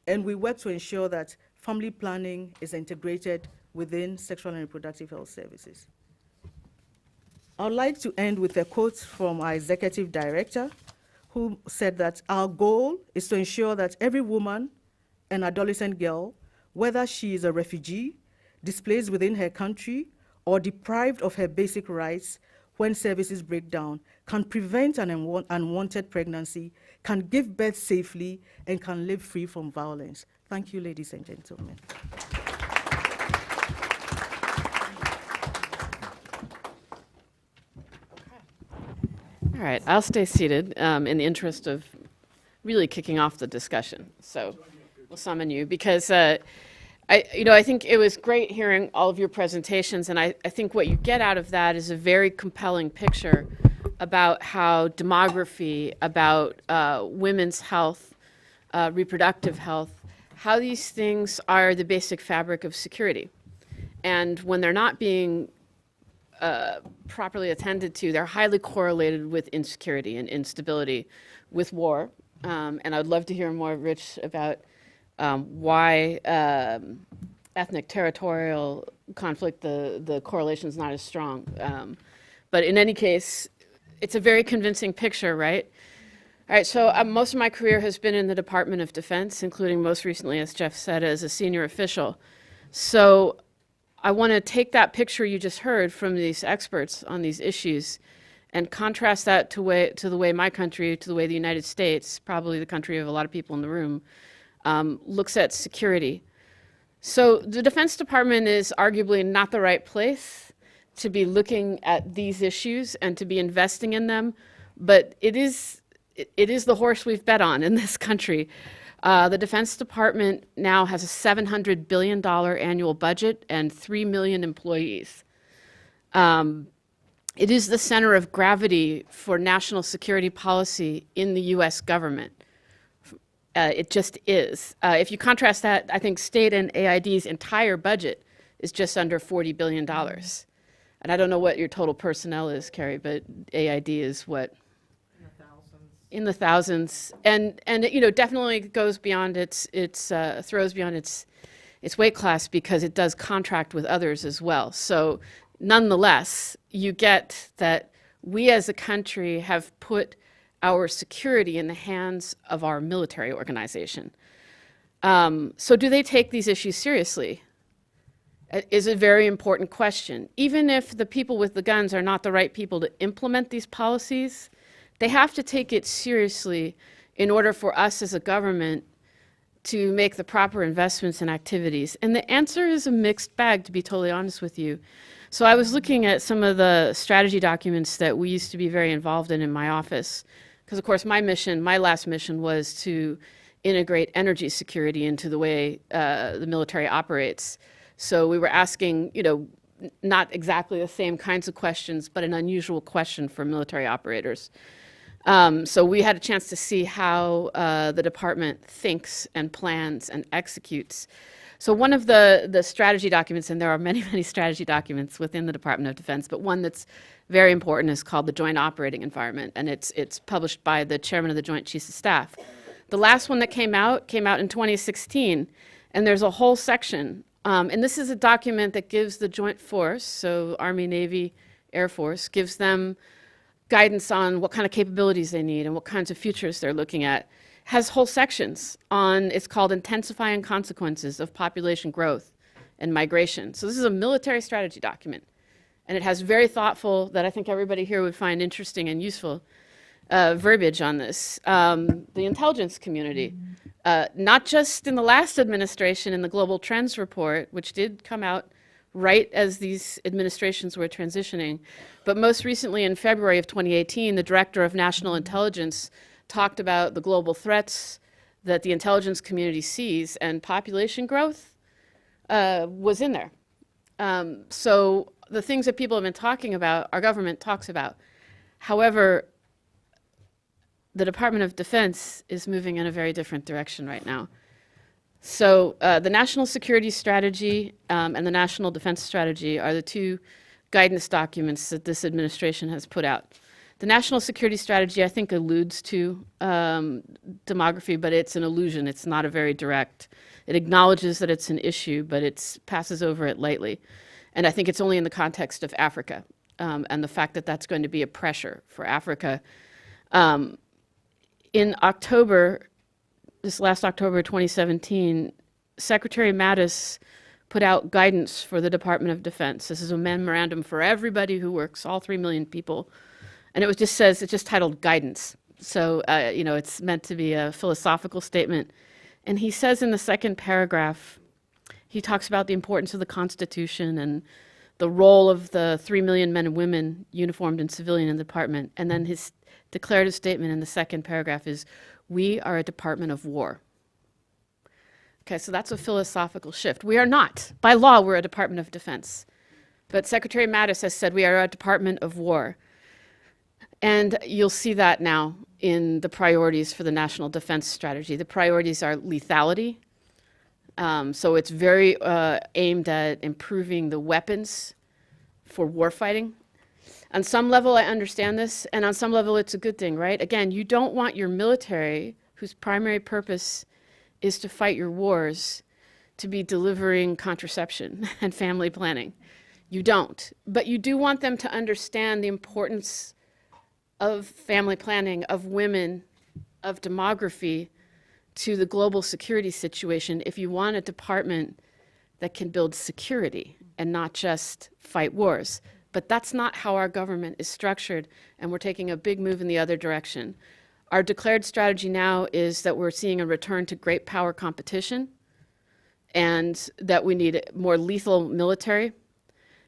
And we work to ensure that family planning is integrated within sexual and reproductive health services. I would like to end with a quote from our executive director, who said that our goal is to ensure that every woman and adolescent girl, whether she is a refugee, displaced within her country, or deprived of her basic rights when services break down, can prevent an unwanted pregnancy, can give birth safely, and can live free from violence. Thank you, ladies and gentlemen. All right, I'll stay seated in the interest of really kicking off the discussion. So we'll summon you because I think it was great hearing all of your presentations, and I think what you get out of that is a very compelling picture about how demography, about women's health, reproductive health, how these things are the basic fabric of security. And when they're not being properly attended to, they're highly correlated with insecurity and instability, with war. And I'd love to hear more, Rich, about why ethnic territorial conflict, the correlation is not as strong. But in any case, it's a very convincing picture, right? All right, so most of my career has been in the Department of Defense, including most recently, as Jeff said, as a senior official. So I want to take that picture you just heard from these experts on these issues and contrast that to the way my country, to the way the United States, probably the country of a lot of people in the room, looks at security. So the Defense Department is arguably not the right place to be looking at these issues and to be investing in them, but it is the horse we've bet on in this country. The Defense Department now has a $700 billion annual budget and 3 million employees. It is the center of gravity for national security policy in the US government. It just is. If you contrast that, I think state and AID's entire budget is just under $40 billion. And I don't know what your total personnel is, Carrie, but AID is what? In the thousands, and it definitely goes beyond throws beyond its weight class because it does contract with others as well. So, nonetheless, you get that we as a country have put our security in the hands of our military organization. So, do they take these issues seriously? Is a very important question. Even if the people with the guns are not the right people to implement these policies, they have to take it seriously in order for us as a government to make the proper investments and activities. And the answer is a mixed bag, to be totally honest with you. So I was looking at some of the strategy documents that we used to be very involved in my office, because of course my last mission was to integrate energy security into the way the military operates. So we were asking, not exactly the same kinds of questions, but an unusual question for military operators. So we had a chance to see how the department thinks and plans and executes. So one of the strategy documents, and there are many, many strategy documents within the Department of Defense, but one that's very important is called the Joint Operating Environment, and it's published by the Chairman of the Joint Chiefs of Staff. The last one that came out in 2016, and there's a whole section. And this is a document that gives the Joint Force, so Army, Navy, Air Force, gives them guidance on what kind of capabilities they need and what kinds of futures they're looking at. Has whole sections on, it's called Intensifying Consequences of Population Growth and Migration. So this is a military strategy document, and it has very thoughtful, that I think everybody here would find interesting and useful, verbiage on this. The intelligence community, not just in the last administration in the Global Trends Report, which did come out right as these administrations were transitioning, but most recently in February of 2018, the Director of National Intelligence talked about the global threats that the intelligence community sees, and population growth was in there. So the things that people have been talking about, our government talks about. However, the Department of Defense is moving in a very different direction right now. So the National Security Strategy and the National Defense Strategy are the two guidance documents that this administration has put out. The National Security Strategy, I think, alludes to demography, but it's an illusion. It's not a very direct. It acknowledges that it's an issue, but it passes over it lightly. And I think it's only in the context of Africa and the fact that that's going to be a pressure for Africa. In October, this last October 2017, Secretary Mattis put out guidance for the Department of Defense. This is a memorandum for everybody who works, all 3 million people. And it just titled guidance. So, it's meant to be a philosophical statement. And he says in the second paragraph, he talks about the importance of the Constitution and the role of the 3 million men and women uniformed and civilian in the department. And then his declarative statement in the second paragraph is, we are a department of war. Okay, so that's a philosophical shift. We are not. By law, we're a Department of Defense. But Secretary Mattis has said we are a Department of War. And you'll see that now in the priorities for the National Defense Strategy. The priorities are lethality. So it's very aimed at improving the weapons for warfighting. On some level, I understand this, and on some level, it's a good thing, right? Again, you don't want your military, whose primary purpose is to fight your wars, to be delivering contraception and family planning. You don't. But you do want them to understand the importance of family planning, of women, of demography to the global security situation if you want a department that can build security and not just fight wars. But that's not how our government is structured, and we're taking a big move in the other direction. Our declared strategy now is that we're seeing a return to great power competition, and that we need more lethal military,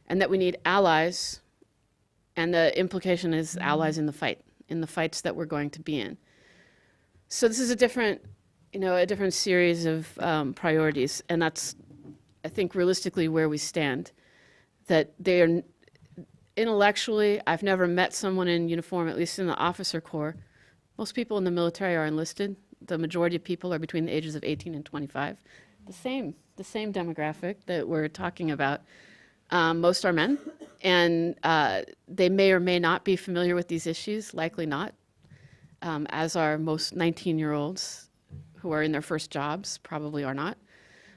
and that we need allies. And the implication is allies in the fights that we're going to be in. So this is a different series of priorities, and that's, I think, realistically where we stand. That they are intellectually, I've never met someone in uniform, at least in the officer corps. Most people in the military are enlisted. The majority of people are between the ages of 18 and 25. The same demographic that we're talking about. Most are men, and they may or may not be familiar with these issues, likely not, as are most 19-year-olds who are in their first jobs, probably are not.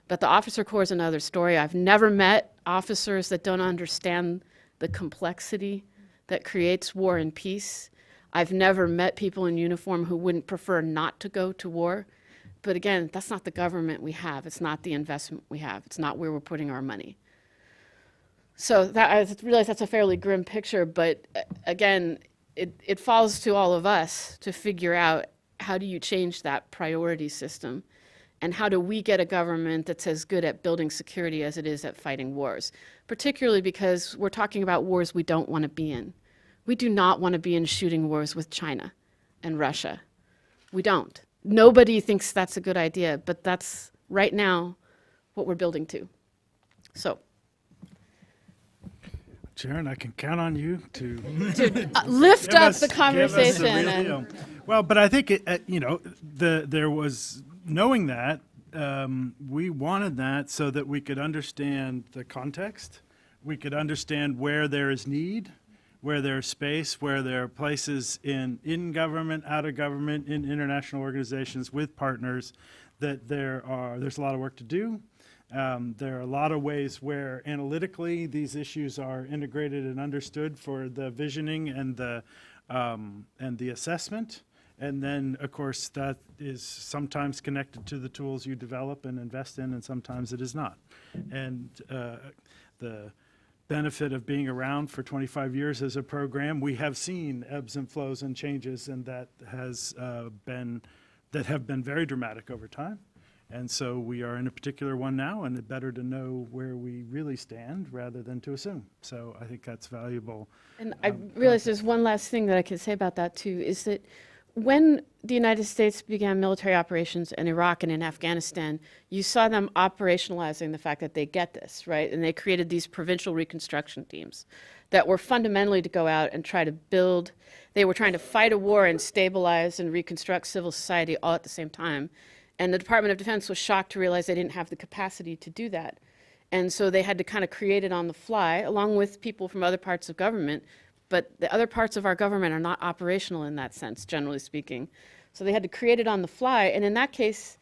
But the officer corps is another story. I've never met officers that don't understand the complexity that creates war and peace. I've never met people in uniform who wouldn't prefer not to go to war. But again, that's not the government we have. It's not the investment we have. It's not where we're putting our money. So I realize that's a fairly grim picture, but again, it falls to all of us to figure out, how do you change that priority system? And how do we get a government that's as good at building security as it is at fighting wars? Particularly because we're talking about wars we don't want to be in. We do not want to be in shooting wars with China and Russia. We don't. Nobody thinks that's a good idea, but that's right now what we're building to. So. Sharon, I can count on you to Lift give up us- the give us the conversation. real And deal. Well, but I think there was, knowing that, we wanted that so that we could understand the context, we could understand where there is need, where there's space, where there are places in government, out of government, in international organizations with partners, that there's a lot of work to do. There are a lot of ways where analytically these issues are integrated and understood for the visioning and the assessment. And then, of course, that is sometimes connected to the tools you develop and invest in, and sometimes it is not. And the benefit of being around for 25 years as a program, we have seen ebbs and flows and changes, and that have been very dramatic over time. And so we are in a particular one now, and it's better to know where we really stand rather than to assume. So I think that's valuable. I realize there's one last thing that I can say about that too, is that when the United States began military operations in Iraq and in Afghanistan, you saw them operationalizing the fact that they get this, right? And they created these provincial reconstruction teams that were fundamentally to go out and try to build, they were trying to fight a war and stabilize and reconstruct civil society all at the same time. And the Department of Defense was shocked to realize they didn't have the capacity to do that. And so they had to kind of create it on the fly, along with people from other parts of government. But the other parts of our government are not operational in that sense, generally speaking. So they had to create it on the fly. And in that case,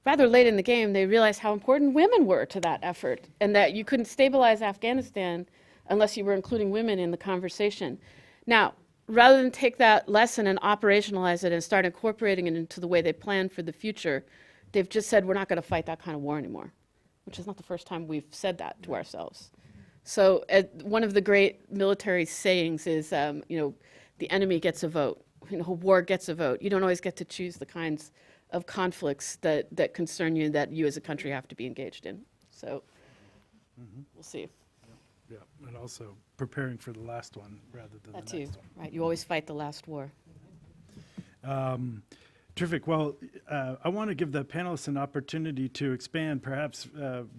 rather late in the game, they realized how important women were to that effort, and that you couldn't stabilize Afghanistan unless you were including women in the conversation. Now, rather than take that lesson and operationalize it and start incorporating it into the way they plan for the future, they've just said, we're not going to fight that kind of war anymore, which is not the first time we've said that to ourselves. So one of the great military sayings is, the enemy gets a vote. War gets a vote. You don't always get to choose the kinds of conflicts that concern you, that you as a country have to be engaged in. So we'll see. Yeah, and also preparing for the last one rather than That the too, next one. right? You always fight the last war. Terrific. Well, I want to give the panelists an opportunity to expand. Perhaps,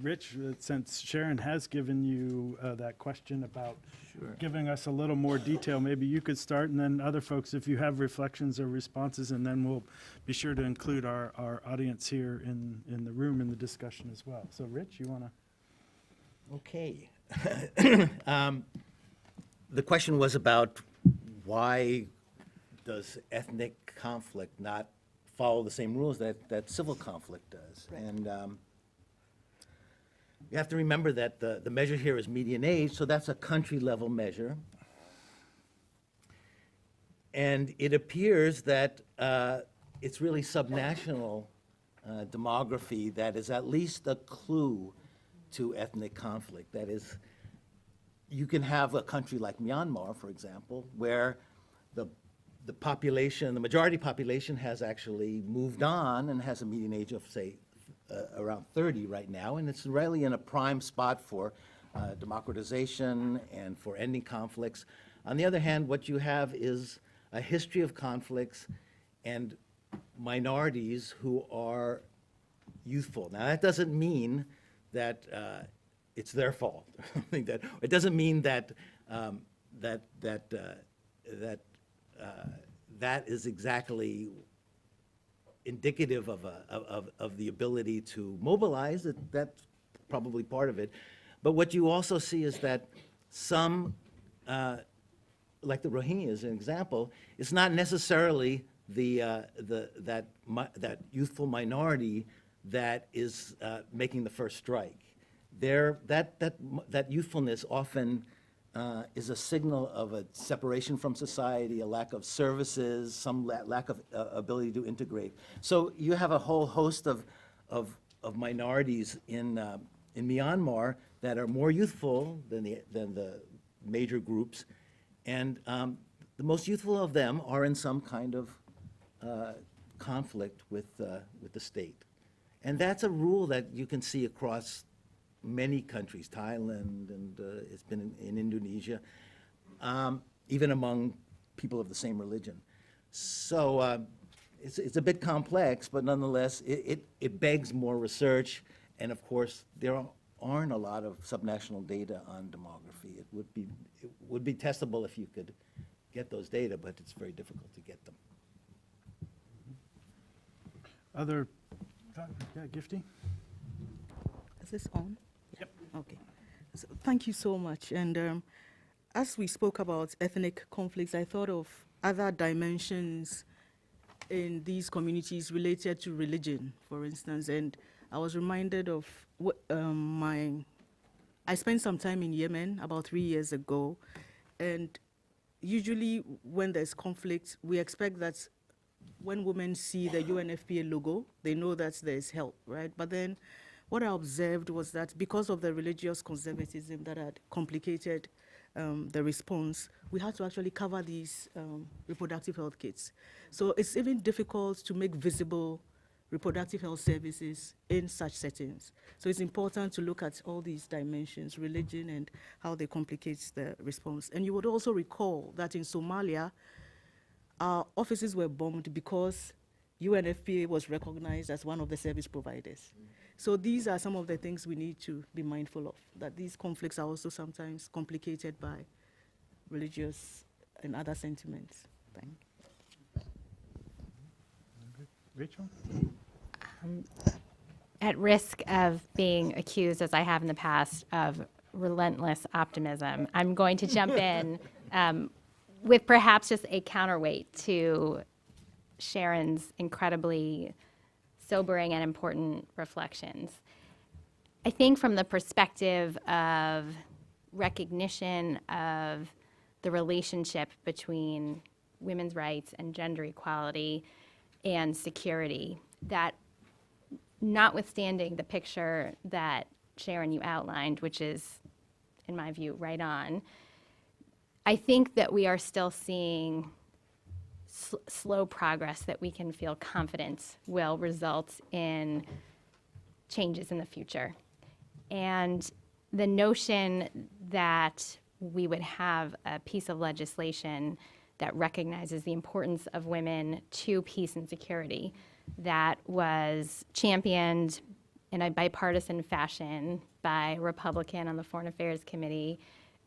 Rich, since Sharon has given you that question about giving us a little more detail, maybe you could start, and then other folks, if you have reflections or responses, and then we'll be sure to include our audience here in the room in the discussion as well. So, Rich, you want to? Okay. The question was about why does ethnic conflict not follow the same rules that civil conflict does? And you have to remember that the measure here is median age, so that's a country level measure. And it appears that it's really subnational demography that is at least a clue to ethnic conflict. That is, you can have a country like Myanmar, for example, where the population, the majority population has actually moved on and has a median age of, say, around 30 right now, and it's really in a prime spot for democratization and for ending conflicts. On the other hand, what you have is a history of conflicts and minorities who are youthful. Now, that doesn't mean that it's their fault. It doesn't mean that that is exactly indicative of the ability to mobilize. That's probably part of it. But what you also see is that some, like the Rohingya as an example, it's not necessarily that youthful minority that is making the first strike. That youthfulness often is a signal of a separation from society, a lack of services, some lack of ability to integrate. So you have a whole host of minorities in Myanmar that are more youthful than the major groups, and the most youthful of them are in some kind of conflict with the state. And that's a rule that you can see across many countries, Thailand, and it's been in Indonesia, even among people of the same religion. So it's a bit complex, but nonetheless, it begs more research. And of course, there aren't a lot of subnational data on demography. It would be testable if you could get those data, but it's very difficult to get them. Other, yeah, Gifty? Is this on? Yep. Okay. So, thank you so much. And as we spoke about ethnic conflicts, I thought of other dimensions in these communities related to religion, for instance. And I was reminded of I spent some time in Yemen about 3 years ago. And usually when there's conflict, we expect that when women see the UNFPA logo, they know that there's help, right? But then what I observed was that because of the religious conservatism that had complicated the response, we had to actually cover these reproductive health kits. So it's even difficult to make visible reproductive health services in such settings. So it's important to look at all these dimensions, religion and how they complicate the response. And you would also recall that in Somalia, our offices were bombed because UNFPA was recognized as one of the service providers. So these are some of the things we need to be mindful of, that these conflicts are also sometimes complicated by religious and other sentiments. Thank you. Rachel? At risk of being accused, as I have in the past, of relentless optimism, I'm going to jump in with perhaps just a counterweight to Sharon's incredibly sobering and important reflections. I think from the perspective of recognition of the relationship between women's rights and gender equality and security, that notwithstanding the picture that Sharon, you outlined, which is, in my view, right on, I think that we are still seeing slow progress that we can feel confident will result in changes in the future. And the notion that we would have a piece of legislation that recognizes the importance of women to peace and security, that was championed in a bipartisan fashion by a Republican on the Foreign Affairs Committee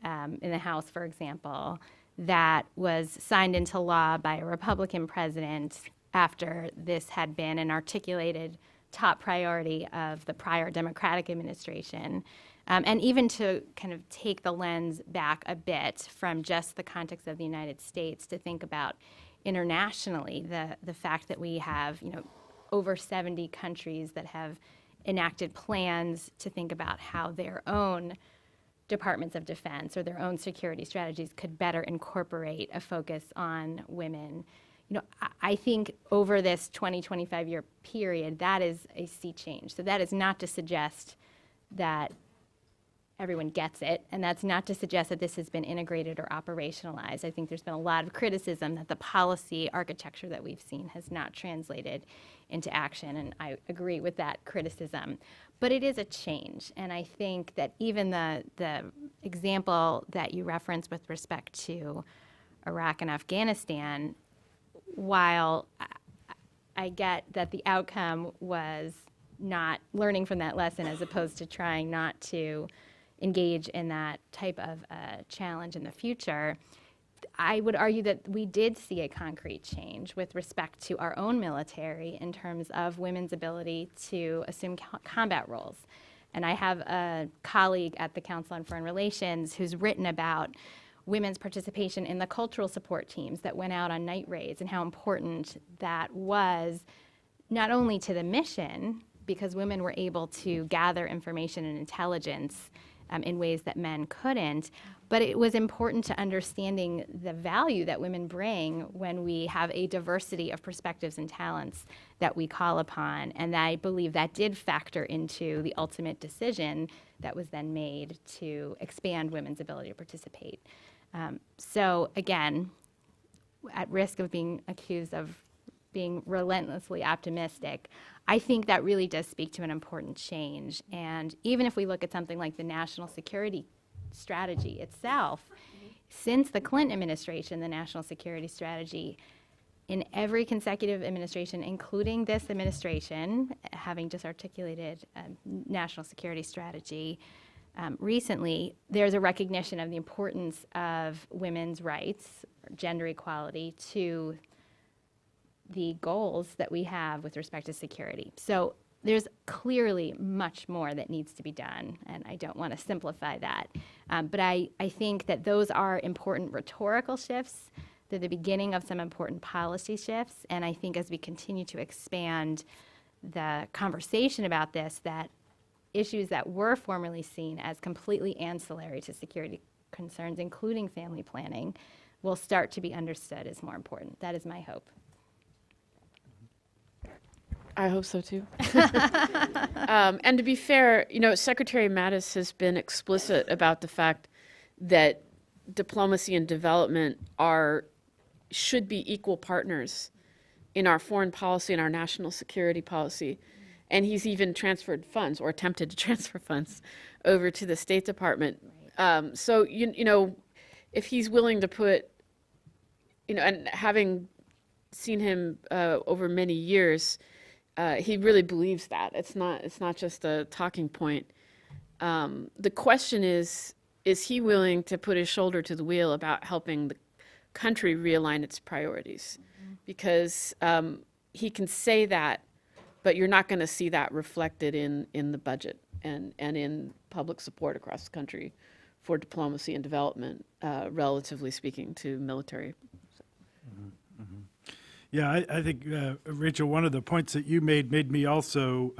in the House, for example, that was signed into law by a Republican president after this had been an articulated top priority of the prior Democratic administration. And even to kind of take the lens back a bit from just the context of the United States to think about internationally the fact that we have, over 70 countries that have enacted plans to think about how their own departments of defense or their own security strategies could better incorporate a focus on women. I think over this 20-25 year period, that is a sea change. So that is not to suggest that everyone gets it, and that's not to suggest that this has been integrated or operationalized. I think there's been a lot of criticism that the policy architecture that we've seen has not translated into action, and I agree with that criticism. But it is a change, and I think that even the example that you referenced with respect to Iraq and Afghanistan, while I get that the outcome was not learning from that lesson as opposed to trying not to engage in that type of challenge in the future, I would argue that we did see a concrete change with respect to our own military in terms of women's ability to assume combat roles. And I have a colleague at the Council on Foreign Relations who's written about women's participation in the cultural support teams that went out on night raids and how important that was, not only to the mission, because women were able to gather information and intelligence in ways that men couldn't, but it was important to understanding the value that women bring when we have a diversity of perspectives and talents that we call upon. And I believe that did factor into the ultimate decision that was then made to expand women's ability to participate. So again, at risk of being accused of being relentlessly optimistic, I think that really does speak to an important change. And even if we look at something like the national security strategy itself, since the Clinton administration, the national security strategy, in every consecutive administration, including this administration, having just articulated a national security strategy recently, there's a recognition of the importance of women's rights, gender equality, to the goals that we have with respect to security. So there's clearly much more that needs to be done, and I don't want to simplify that. But I think that those are important rhetorical shifts. They're the beginning of some important policy shifts, and I think as we continue to expand the conversation about this, that issues that were formerly seen as completely ancillary to security concerns, including family planning, will start to be understood as more important. That is my hope. I hope so too. And to be fair, Secretary Mattis has been explicit about the fact that diplomacy and development should be equal partners in our foreign policy and our national security policy. And he's even transferred funds, or attempted to transfer funds, over to the State Department. So if he's willing to put, and having seen him over many years, he really believes that. It's not just a talking point. The question is he willing to put his shoulder to the wheel about helping the country realign its priorities? Because he can say that, but you're not going to see that reflected in the budget and in public support across the country for diplomacy and development, relatively speaking, to military. Yeah, I think, Rachel, one of the points that you made me also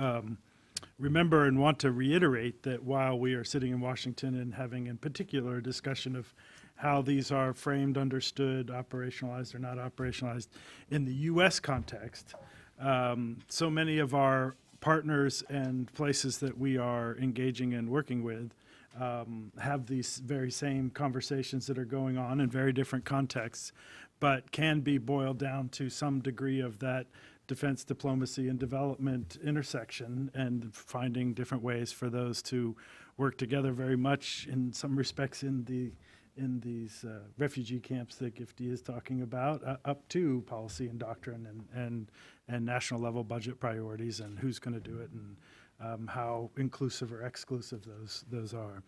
remember and want to reiterate that while we are sitting in Washington and having in particular a discussion of how these are framed, understood, operationalized or not operationalized in the U.S. context, so many of our partners and places that we are engaging and working with have these very same conversations that are going on in very different contexts, but can be boiled down to some degree of that defense, diplomacy, and development intersection, and finding different ways for those to work together very much in some respects in these refugee camps that Gifty is talking about, up to policy and doctrine and national level budget priorities and who's going to do it and how inclusive or exclusive those are.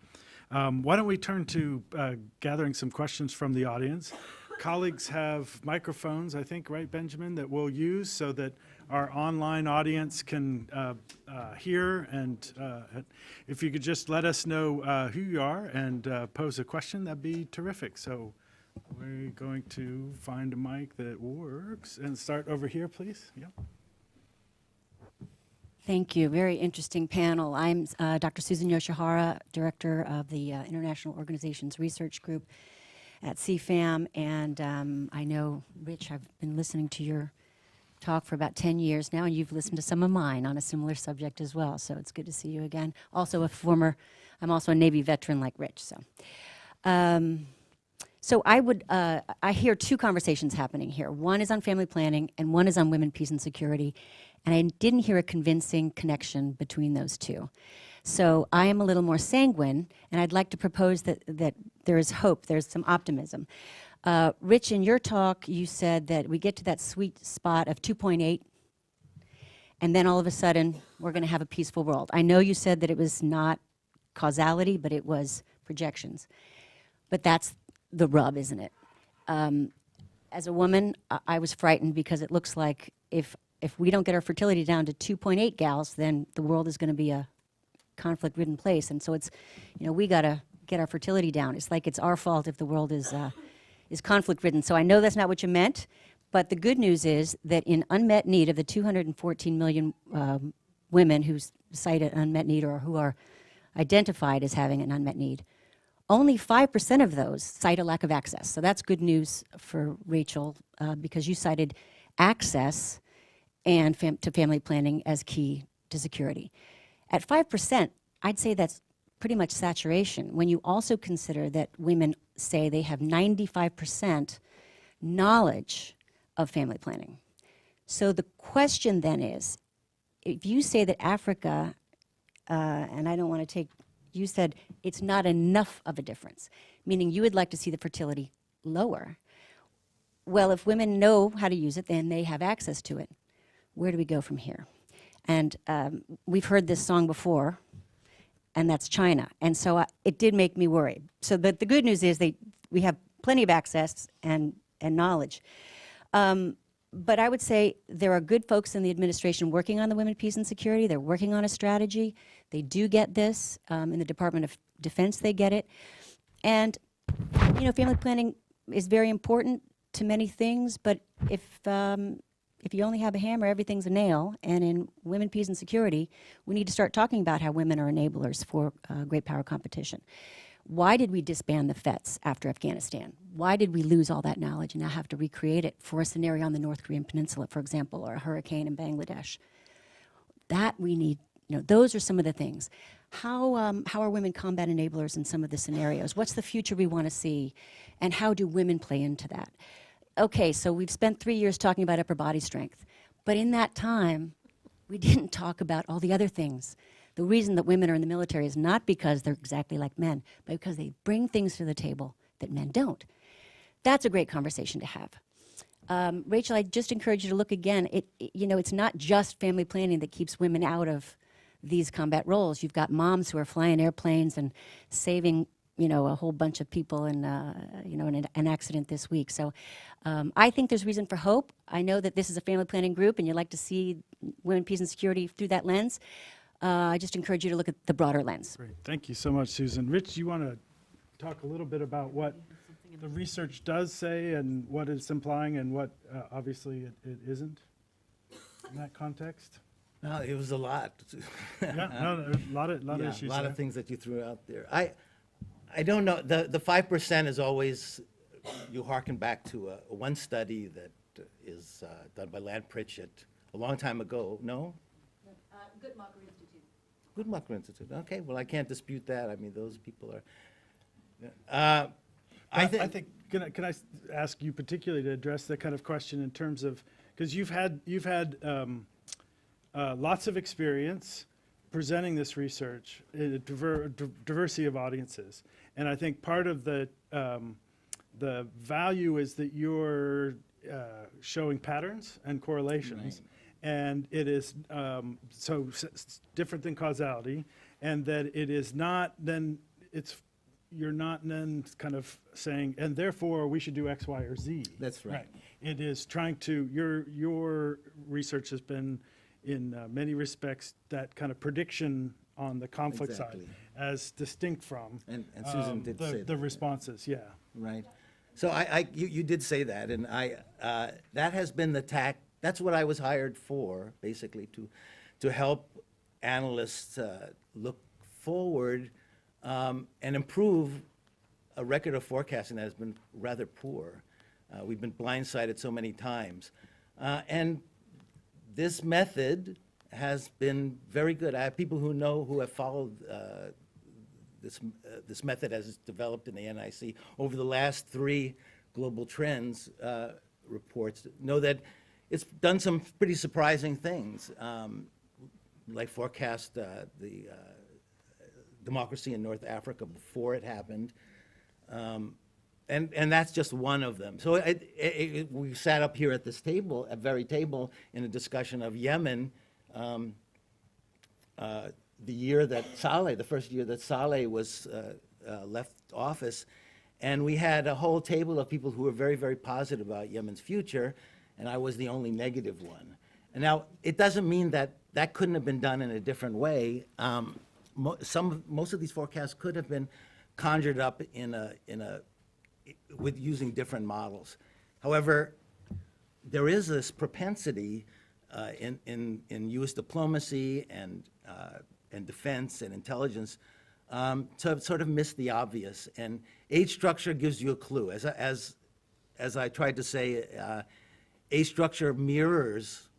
Why don't we turn to gathering some questions from the audience? Colleagues have microphones, I think, right, Benjamin, that we'll use so that our online audience can hear. And if you could just let us know who you are and pose a question, that'd be terrific. So we're going to find a mic that works and start over here, please. Yep. Thank you. Very interesting panel. I'm Dr. Susan Yoshihara, Director of the International Organizations Research Group at CFAM, and I know, Rich, I've been listening to your talk for about 10 years now, and you've listened to some of mine on a similar subject as well, so it's good to see you again. Also I'm also a Navy veteran like Rich, so. I hear two conversations happening here. One is on family planning, and one is on women, peace, and security, and I didn't hear a convincing connection between those two. So I am a little more sanguine, and I'd like to propose that there is hope, there's some optimism. Rich, in your talk, you said that we get to that sweet spot of 2.8, and then all of a sudden, we're going to have a peaceful world. I know you said that it was not causality, but it was projections. But that's the rub, isn't it? As a woman, I was frightened because it looks like if we don't get our fertility down to 2.8 gals, then the world is going to be a conflict-ridden place, and so it's, we got to get our fertility down. It's like it's our fault if the world is conflict-ridden. So I know that's not what you meant, but the good news is that in unmet need of the 214 million women who cite an unmet need or who are identified as having an unmet need, only 5% of those cite a lack of access. So that's good news for Rachel because you cited access and to family planning as key to security. At 5%, I'd say that's pretty much saturation when you also consider that women say they have 95% knowledge of family planning. So the question then is, if you say that Africa, and I don't want to take, you said it's not enough of a difference, meaning you would like to see the fertility lower. Well, if women know how to use it, then they have access to it. Where do we go from here? And we've heard this song before, and that's China. And so it did make me worried. So the good news is we have plenty of access and knowledge. But I would say there are good folks in the administration working on the women, peace, and security. They're working on a strategy. They do get this. In the Department of Defense, they get it. And, family planning is very important to many things, but if you only have a hammer, everything's a nail. And in women, peace, and security, we need to start talking about how women are enablers for great power competition. Why did we disband the FETs after Afghanistan? Why did we lose all that knowledge and now have to recreate it for a scenario on the North Korean Peninsula, for example, or a hurricane in Bangladesh? That we need, those are some of the things. How are women combat enablers in some of the scenarios? What's the future we want to see? And how do women play into that? Okay, so we've spent 3 years talking about upper body strength, but in that time, we didn't talk about all the other things. The reason that women are in the military is not because they're exactly like men, but because they bring things to the table that men don't. That's a great conversation to have. Rachel, I just encourage you to look again. It's not just family planning that keeps women out of these combat roles. You've got moms who are flying airplanes and saving, a whole bunch of people in, in an accident this week. So I think there's reason for hope. I know that this is a family planning group and you'd like to see women, peace, and security through that lens. I just encourage you to look at the broader lens. Great. Thank you so much, Susan. Rich, you want to talk a little bit about what the research does say and what it's implying and what obviously it isn't in that context? No, it was a lot. Yeah, no, there's a lot of Yeah, issues a lot there. of things that you threw out there. I don't know. The 5% is always, you hearken back to one study that is done by Land Pritchett a long time ago. No? Guttmacher Institute. Okay, well, I can't dispute that. I mean, those people are. I think can I ask you particularly to address that kind of question in terms of, because you've had lots of experience presenting this research in a diversity of audiences, and I think part of the value is that you're showing patterns and correlations, and it is different than causality, and that it is not then you're not then kind of saying, and therefore we should do X, Y, or Z. That's right. It is trying to, your research has been, in many respects, that kind of prediction on the conflict Exactly. side, as distinct from And Susan did say the that. responses, yeah. Right. So you did say that, and that has been the tack. That's what I was hired for, basically, to help analysts look forward and improve a record of forecasting that has been rather poor. We've been blindsided so many times. And this method has been very good. I have people who have followed this method as it's developed in the NIC over the last 3 global trends reports, know that it's done some pretty surprising things, like forecast the democracy in North Africa before it happened. And that's just one of them. So we sat up here at this table, very table, in a discussion of Yemen, the first year that Saleh was left office, and we had a whole table of people who were very, very positive about Yemen's future, and I was the only negative one. And now, it doesn't mean that that couldn't have been done in a different way. Most of these forecasts could have been conjured up with using different models. However, there is this propensity in U.S. diplomacy and defense and intelligence to sort of miss the obvious. And age structure gives you a clue. As I tried to say, age structure mirrors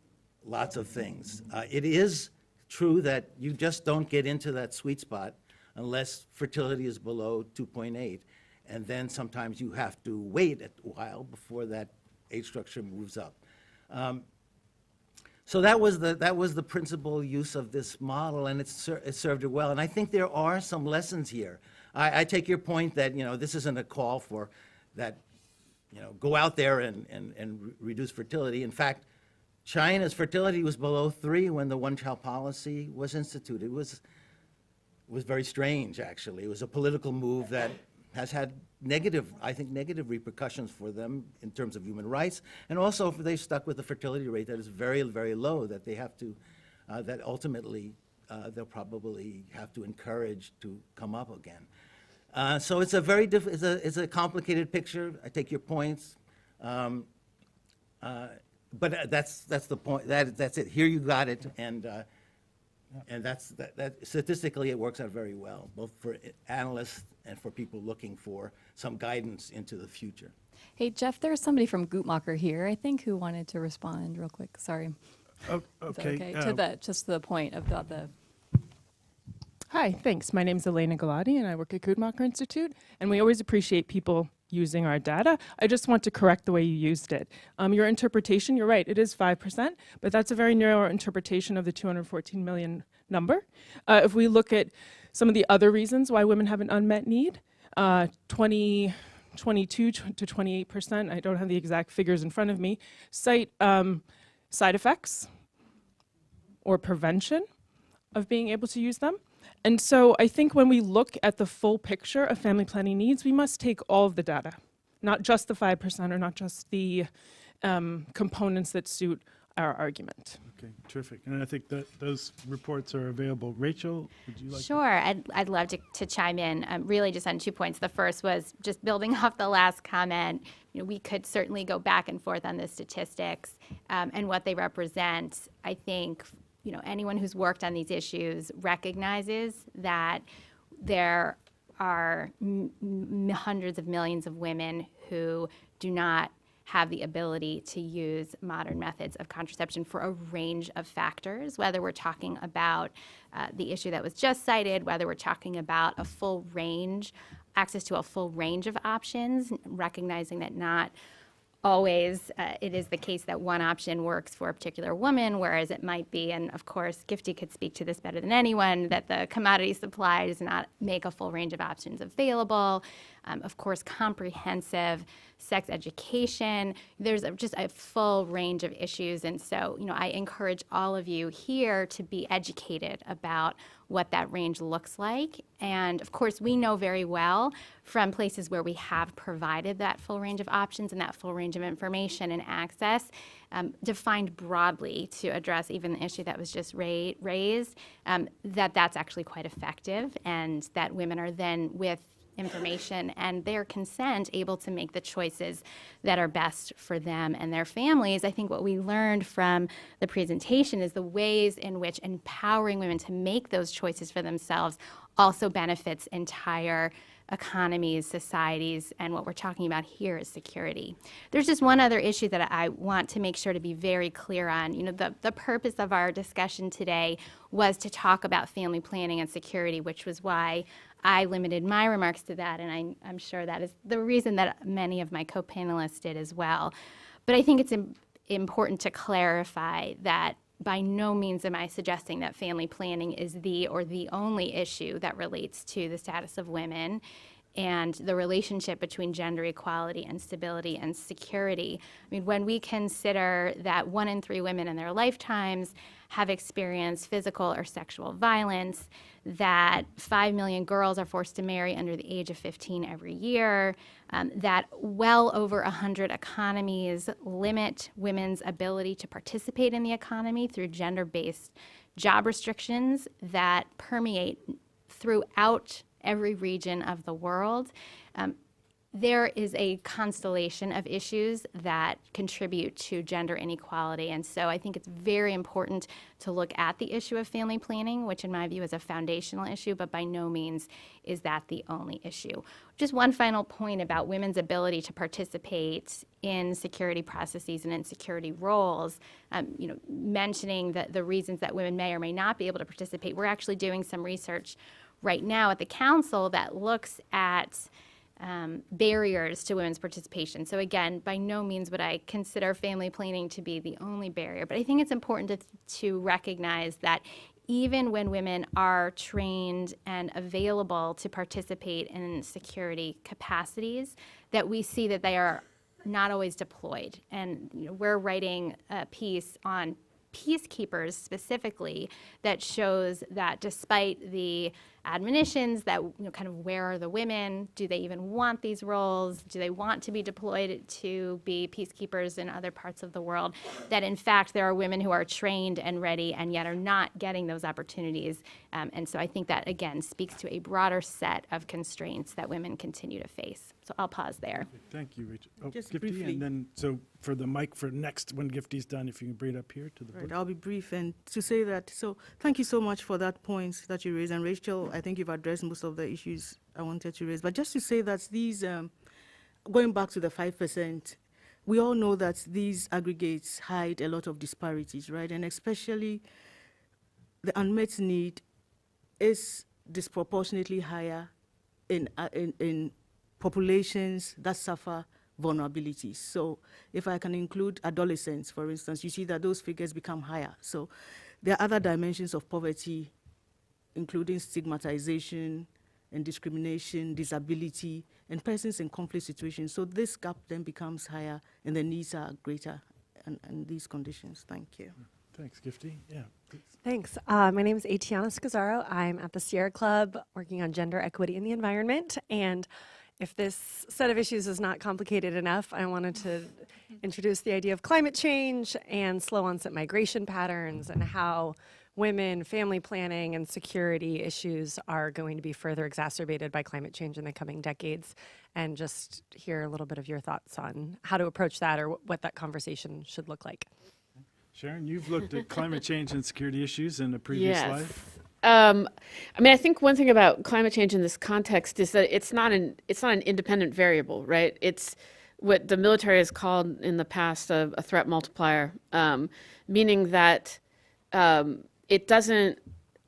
lots of things. It is true that you just don't get into that sweet spot unless fertility is below 2.8. And then sometimes you have to wait a while before that age structure moves up. So that was the principal use of this model, and it served it well. And I think there are some lessons here. I take your point that this isn't a call for that, go out there and reduce fertility. In fact, China's fertility was below 3 when the one-child policy was instituted. It was very strange, actually. It was a political move that has had negative repercussions for them in terms of human rights, and also if they stuck with a fertility rate that is very, very low, that they have to, that ultimately they'll probably have to encourage to come up again. So it's a very it's a complicated picture. I take your points, but that's the point. That's it. Here you got it, and that's that. Statistically, it works out very well, both for analysts and for people looking for some guidance into the future. Hey, Jeff, there's somebody from Guttmacher here, I think, who wanted to respond real quick. Sorry. Oh, Is that okay. just to the point about the. Hi, thanks. My name is Elena Galati, and I work at Guttmacher Institute, and we always appreciate people using our data. I just want to correct the way you used it. Your interpretation, you're right, it is 5%, but that's a very narrow interpretation of the 214 million number. If we look at some of the other reasons why women have an unmet need, 20 22 to 28%, I don't have the exact figures in front of me, cite side effects or prevention of being able to use them. And so I think when we look at the full picture of family planning needs, we must take all of the data, not just the 5% or not just the components that suit our argument. Okay, terrific. And I think that those reports are available. Rachel, would you like to? Sure, I'd love to chime in, really just on 2 points. The first was just building off the last comment. We could certainly go back and forth on the statistics and what they represent. I think, anyone who's worked on these issues recognizes that there are hundreds of millions of women who do not have the ability to use modern methods of contraception for a range of factors, whether we're talking about the issue that was just cited, whether we're talking about a full range, access to a full range of options, recognizing that not always it is the case that one option works for a particular woman, whereas it might be, and of course Gifty could speak to this better than anyone, that the commodity supply does not make a full range of options available. Of course, comprehensive sex education. There's just a full range of issues. And so, I encourage all of you here to be educated about what that range looks like. And of course, we know very well from places where we have provided that full range of options and that full range of information and access, defined broadly to address even the issue that was just raised, that's actually quite effective, and that women are then, with information and their consent, able to make the choices that are best for them and their families. I think what we learned from the presentation is the ways in which empowering women to make those choices for themselves also benefits entire economies, societies, and what we're talking about here is security. There's just one other issue that I want to make sure to be very clear on. The purpose of our discussion today was to talk about family planning and security, which was why I limited my remarks to that, and I'm sure that is the reason that many of my co-panelists did as well. But I think it's important to clarify that by no means am I suggesting that family planning is the only issue that relates to the status of women and the relationship between gender equality and stability and security. I mean, when we consider that 1 in 3 women in their lifetimes have experienced physical or sexual violence, that 5 million girls are forced to marry under the age of 15 every year, that well over 100 economies limit women's ability to participate in the economy through gender-based job restrictions that permeate throughout every region of the world. There is a constellation of issues that contribute to gender inequality. And so I think it's very important to look at the issue of family planning, which in my view is a foundational issue, but by no means is that the only issue. Just one final point about women's ability to participate in security processes and in security roles, mentioning the reasons that women may or may not be able to participate. We're actually doing some research right now at the council that looks at barriers to women's participation. So again, by no means would I consider family planning to be the only barrier, but I think it's important to recognize that even when women are trained and available to participate in security capacities, that we see that they are not always deployed. And we're writing a piece on peacekeepers specifically that shows that despite the admonitions that kind of where are the women, do they even want these roles, do they want to be deployed to be peacekeepers in other parts of the world, that in fact there are women who are trained and ready and yet are not getting those opportunities. And so I think that again speaks to a broader set of constraints that women continue to face. So I'll pause there. Thank you, Rachel. Just Gifty, briefly. and then so for the mic for next, when Gifty's done, if you can bring it up here to the Right, board. I'll be brief and to say that, so thank you so much for that point that you raised. And Rachel, I think you've addressed most of the issues I wanted to raise. But just to say that these, going back to the 5%, we all know that these aggregates hide a lot of disparities, right? And especially the unmet need is disproportionately higher in populations that suffer vulnerabilities. So if I can include adolescents, for instance, you see that those figures become higher. So there are other dimensions of poverty, including stigmatization, and discrimination, disability, and persons in conflict situations. So this gap then becomes higher and the needs are greater in these conditions. Thank you. Thanks, Gifty. Yeah. Please. Thanks. My name is Atiana Scazzaro. I'm at the Sierra Club working on gender equity in the environment. And if this set of issues is not complicated enough, I wanted to introduce the idea of climate change and slow onset migration patterns and how women, family planning, and security issues are going to be further exacerbated by climate change in the coming decades, and just hear a little bit of your thoughts on how to approach that or what that conversation should look like. Sharon, you've looked at climate change and security issues in a previous life. I mean, I think one thing about climate change in this context is that it's not an independent variable, right? It's what the military has called in the past a threat multiplier, meaning that it doesn't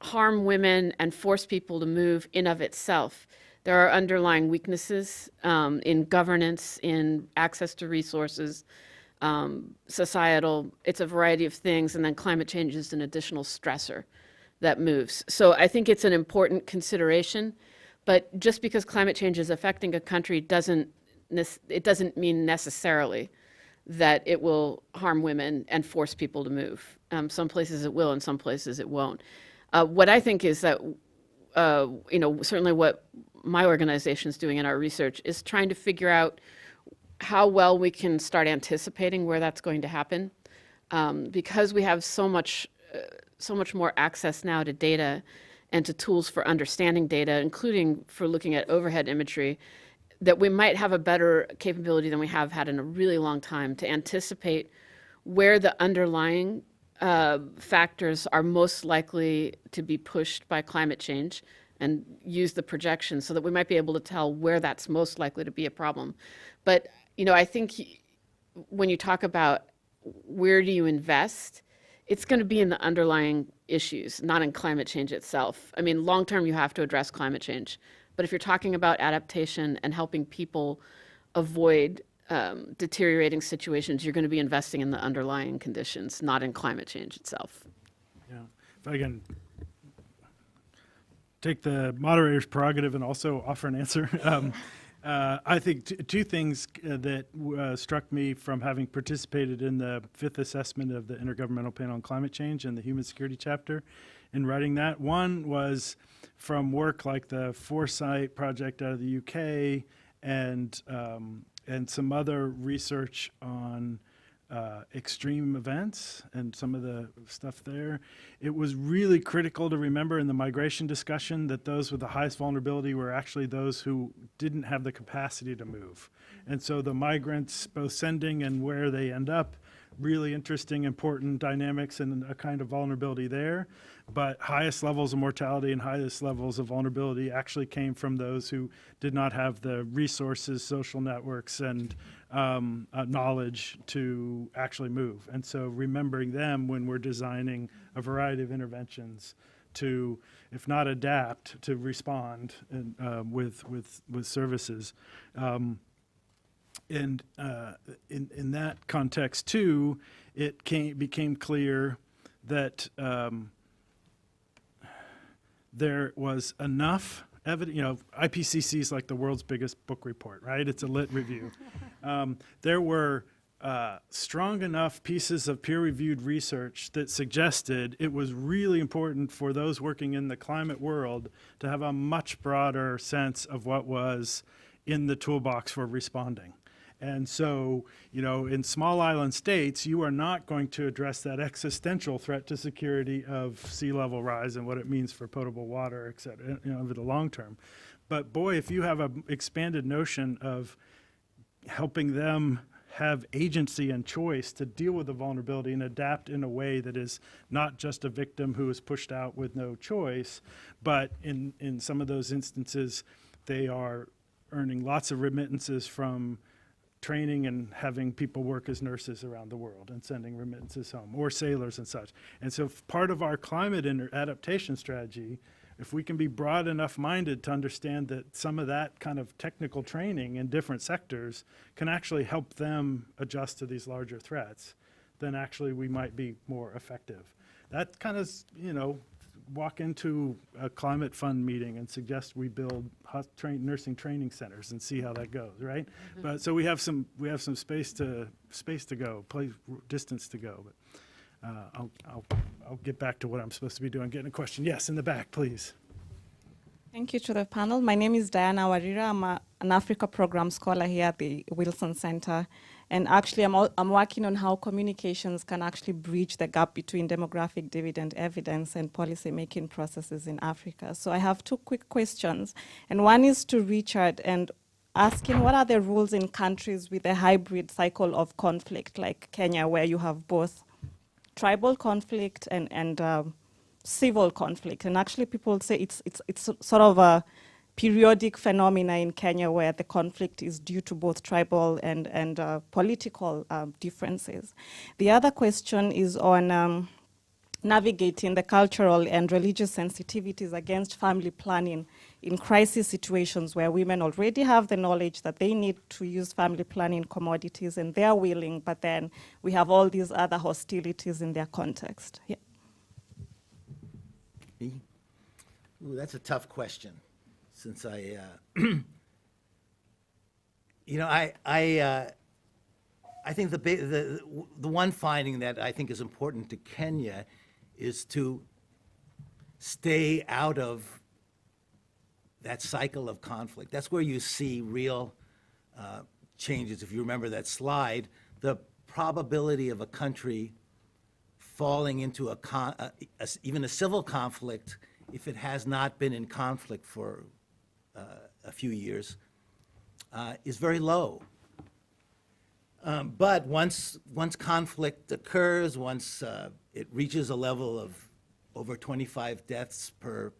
harm women and force people to move in of itself. There are underlying weaknesses in governance, in access to resources, societal, it's a variety of things, and then climate change is an additional stressor that moves. So I think it's an important consideration, but just because climate change is affecting a country doesn't mean necessarily that it will harm women and force people to move. Some places it will, and some places it won't. What I think is that, certainly what my organization is doing in our research is trying to figure out how well we can start anticipating where that's going to happen, because we have so much more access now to data and to tools for understanding data, including for looking at overhead imagery, that we might have a better capability than we have had in a really long time to anticipate where the underlying factors are most likely to be pushed by climate change and use the projections so that we might be able to tell where that's most likely to be a problem. But I think when you talk about where do you invest, it's going to be in the underlying issues, not in climate change itself. I mean, long term, you have to address climate change. But if you're talking about adaptation and helping people avoid deteriorating situations, you're going to be investing in the underlying conditions, not in climate change itself. Yeah. If I can take the moderator's prerogative and also offer an answer. I think two things that struck me from having participated in the fifth assessment of the Intergovernmental Panel on Climate Change and the Human Security chapter in writing that. One was from work like the Foresight project out of the UK and some other research on extreme events and some of the stuff there. It was really critical to remember in the migration discussion that those with the highest vulnerability were actually those who didn't have the capacity to move. And so the migrants, both sending and where they end up, really interesting, important dynamics and a kind of vulnerability there. But highest levels of mortality and highest levels of vulnerability actually came from those who did not have the resources, social networks, and knowledge to actually move. And so remembering them when we're designing a variety of interventions to, if not adapt, to respond with services. And in that context too, it became clear that there was enough evidence. IPCC is like the world's biggest book report, right? It's a lit review. There were strong enough pieces of peer-reviewed research that suggested it was really important for those working in the climate world to have a much broader sense of what was in the toolbox for responding. And so, in small island states, you are not going to address that existential threat to security of sea level rise and what it means for potable water, et cetera, over the long term. But boy, if you have an expanded notion of helping them have agency and choice to deal with the vulnerability and adapt in a way that is not just a victim who is pushed out with no choice, but in some of those instances, they are earning lots of remittances from training and having people work as nurses around the world and sending remittances home, or sailors and such. And so part of our climate adaptation strategy, if we can be broad enough minded to understand that some of that kind of technical training in different sectors can actually help them adjust to these larger threats, then actually we might be more effective. That kind of, walk into a climate fund meeting and suggest we build nursing training centers and see how that goes, right? But so we have some space to go, distance to go. But I'll get back to what I'm supposed to be doing. Getting a question. Yes, in the back, please. Thank you to the panel. My name is Diana Warira. I'm an Africa program scholar here at the Wilson Center. And actually, I'm working on how communications can actually bridge the gap between demographic dividend evidence and policy-making processes in Africa. So I have two quick questions. And one is to Richard, and asking what are the rules in countries with a hybrid cycle of conflict, like Kenya, where you have both tribal conflict and civil conflict. And actually people say it's sort of a periodic phenomena in Kenya where the conflict is due to both tribal and political differences. The other question is on navigating the cultural and religious sensitivities against family planning in crisis situations where women already have the knowledge that they need to use family planning commodities and they're willing, but then we have all these other hostilities in their context. Yeah. Ooh, that's a tough question, since I think the one finding that I think is important to Kenya is to stay out of that cycle of conflict. That's where you see real changes. If you remember that slide, the probability of a country falling into even a civil conflict, if it has not been in conflict for a few years, is very low. But once conflict occurs, once it reaches a level of over 25 deaths per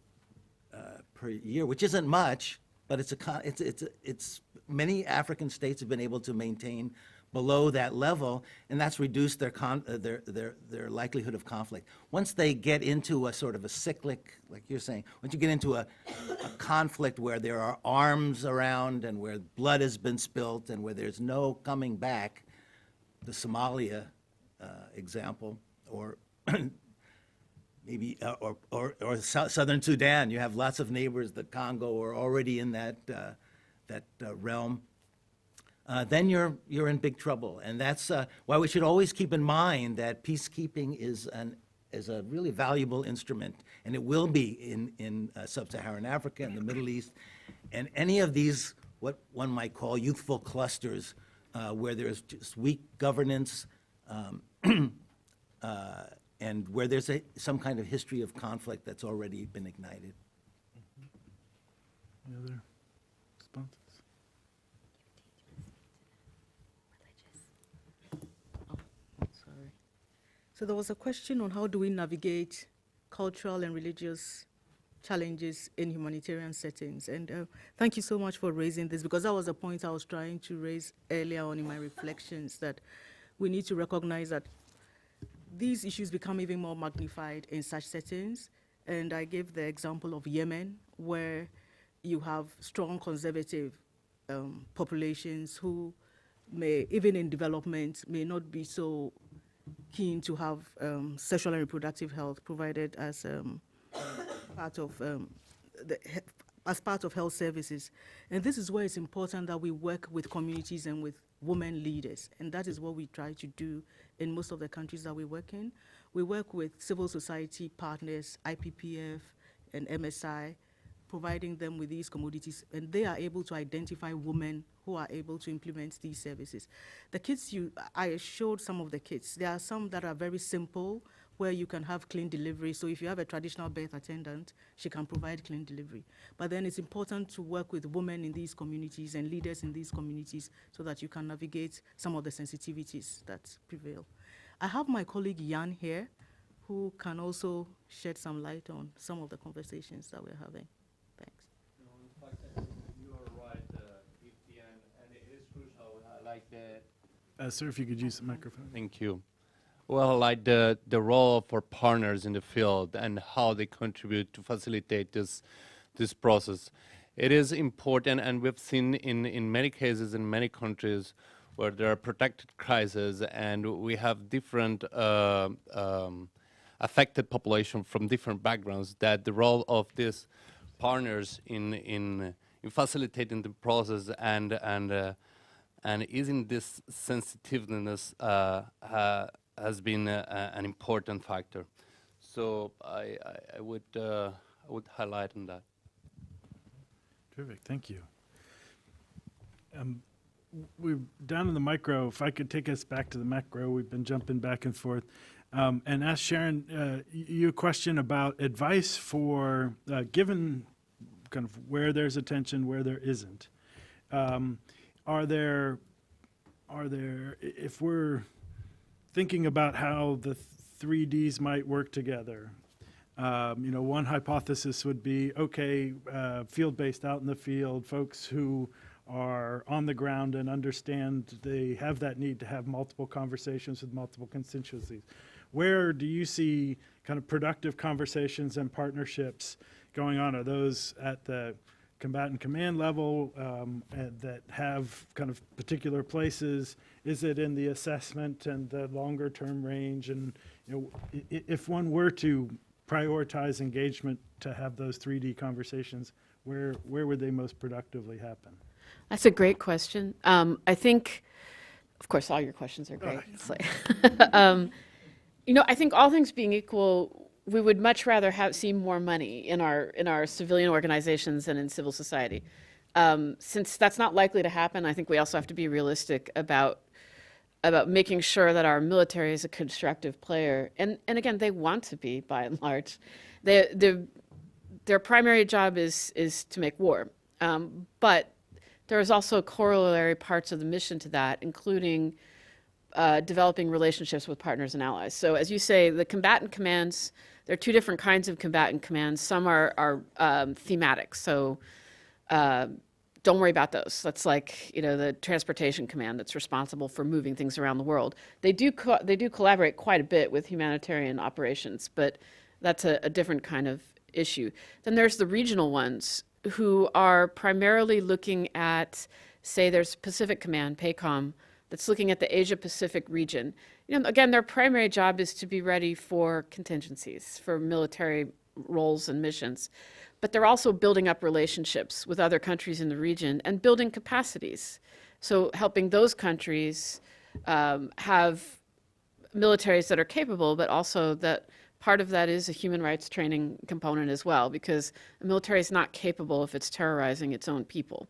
year, which isn't much, but it's many African states have been able to maintain below that level, and that's reduced their likelihood of conflict. Once they get into a sort of a cyclic, like you're saying, once you get into a conflict where there are arms around and where blood has been spilt and where there's no coming back, the Somalia example, or maybe or southern Sudan, you have lots of neighbors. The Congo are already in that realm. Then you're in big trouble, and that's why we should always keep in mind that peacekeeping is a really valuable instrument, and it will be in sub-Saharan Africa and the Middle East, and any of these what one might call youthful clusters where there's just weak governance and where there's some kind of history of conflict that's already been ignited. Any other responses? So there was a question on how do we navigate cultural and religious challenges in humanitarian settings. And thank you so much for raising this, because that was a point I was trying to raise earlier on in my reflections, that we need to recognize that these issues become even more magnified in such settings. And I gave the example of Yemen, where you have strong conservative populations who may, even in development, may not be so keen to have sexual and reproductive health provided as part of health services. And this is where it's important that we work with communities and with women leaders. And that is what we try to do in most of the countries that we work in. We work with civil society partners, IPPF and MSI, providing them with these commodities, and they are able to identify women who are able to implement these services. The kits I showed some of the kits. There are some that are very simple, where you can have clean delivery. So if you have a traditional birth attendant, she can provide clean delivery. But then it's important to work with women in these communities and leaders in these communities so that you can navigate some of the sensitivities that prevail. I have my colleague Jan here, who can also shed some light on some of the conversations that we're having. Thanks. In fact, you are right, and it is crucial. I like the. Sir, if you could use the microphone. Thank you. Well, like the role for partners in the field and how they contribute to facilitate this process. It is important, and we've seen in many cases in many countries where there are protected crises, and we have different affected population from different backgrounds, that the role of these partners in facilitating the process and easing this sensitiveness has been an important factor. So I would highlight on that. Terrific, thank you. We're down in the micro. If I could take us back to the macro, we've been jumping back and forth. And ask Sharon, you a question about advice for, given kind of where there's attention, where there isn't. Are there, if we're thinking about how the 3Ds might work together, one hypothesis would be, okay, field-based, out in the field, folks who are on the ground and understand they have that need to have multiple conversations with multiple constituencies. Where do you see kind of productive conversations and partnerships going on? Are those at the combatant command level that have kind of particular places? Is it in the assessment and the longer term range? And if one were to prioritize engagement to have those 3D conversations, where would they most productively happen? That's a great question. I think, of course, all your questions are great. It's like I think all things being equal, we would much rather see more money in our civilian organizations and in civil society. Since that's not likely to happen, I think we also have to be realistic about making sure that our military is a constructive player. And again, they want to be, by and large. Their primary job is to make war. But there is also corollary parts of the mission to that, including developing relationships with partners and allies. So as you say, the combatant commands, there are two different kinds of combatant commands. Some are thematic, so don't worry about those. That's like the transportation command that's responsible for moving things around the world. They do collaborate quite a bit with humanitarian operations, but that's a different kind of issue. Then there's the regional ones who are primarily looking at, say, there's Pacific Command, PACOM, that's looking at the Asia-Pacific region. Again, their primary job is to be ready for contingencies, for military roles and missions. But they're also building up relationships with other countries in the region and building capacities. So helping those countries have militaries that are capable, but also that part of that is a human rights training component as well, because the military is not capable if it's terrorizing its own people.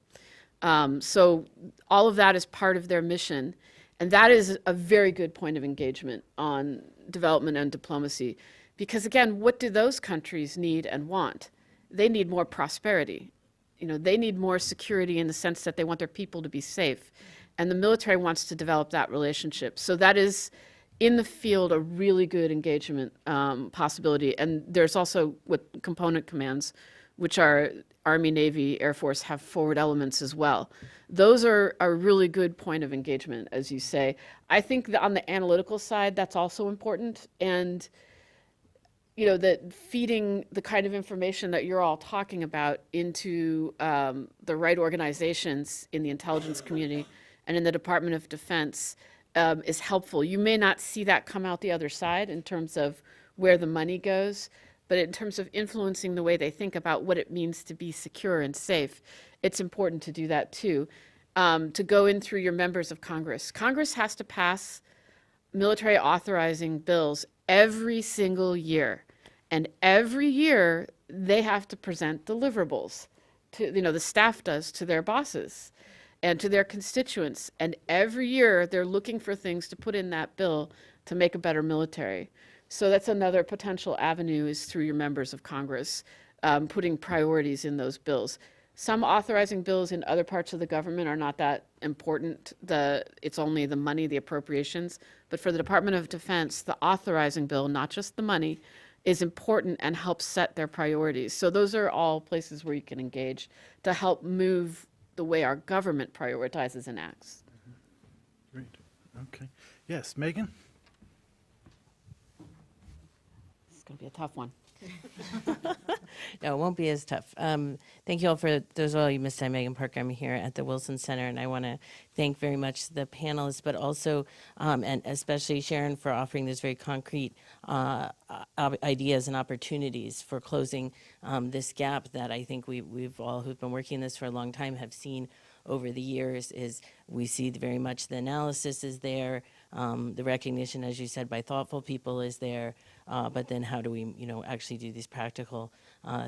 So all of that is part of their mission. And that is a very good point of engagement on development and diplomacy. Because again, what do those countries need and want? They need more prosperity. They need more security in the sense that they want their people to be safe. And the military wants to develop that relationship. So that is, in the field, a really good engagement possibility. And there's also what component commands, which are Army, Navy, Air Force, have forward elements as well. Those are a really good point of engagement, as you say. I think that on the analytical side, that's also important. And that feeding the kind of information that you're all talking about into the right organizations in the intelligence community and in the Department of Defense is helpful. You may not see that come out the other side in terms of where the money goes, but in terms of influencing the way they think about what it means to be secure and safe, it's important to do that too. To go in through your members of Congress. Congress has to pass military authorizing bills every single year. And every year they have to present deliverables to, the staff does to their bosses and to their constituents. And every year they're looking for things to put in that bill to make a better military. So that's another potential avenue, is through your members of Congress, putting priorities in those bills. Some authorizing bills in other parts of the government are not that important. It's only the money, the appropriations. But for the Department of Defense, the authorizing bill, not just the money, is important and helps set their priorities. So those are all places where you can engage to help move the way our government prioritizes and acts. Great. Okay. Yes, Megan? It's going to be a tough one. No, it won't be as tough. Thank you all for those of all you missed. I'm Megan Parker. I'm here at the Wilson Center, and I want to thank very much the panelists, but also and especially Sharon for offering these very concrete ideas and opportunities for closing this gap that I think we've all who've been working this for a long time have seen over the years. Is we see very much the analysis is there, the recognition, as you said, by thoughtful people is there, but then how do we, actually do these practical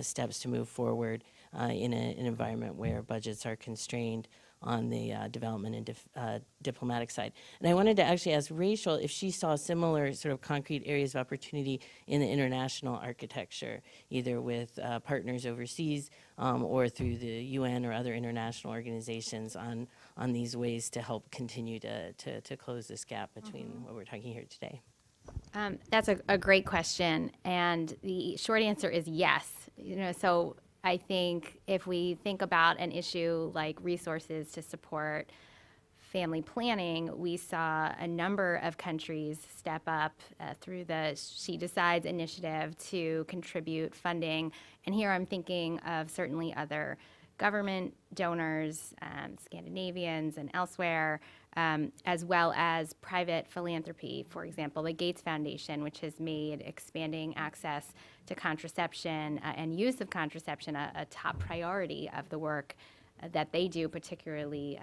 steps to move forward in an environment where budgets are constrained on the development and diplomatic side. And I wanted to actually ask Rachel if she saw similar sort of concrete areas of opportunity in the international architecture, either with partners overseas or through the UN or other international organizations on these ways to help continue to close this gap between what we're talking here today. That's a great question, and the short answer is yes. So I think if we think about an issue like resources to support family planning, we saw a number of countries step up through the She Decides initiative to contribute funding. And here I'm thinking of certainly other government donors, Scandinavians and elsewhere, as well as private philanthropy. For example, the Gates Foundation, which has made expanding access to contraception and use of contraception a top priority of the work that they do, particularly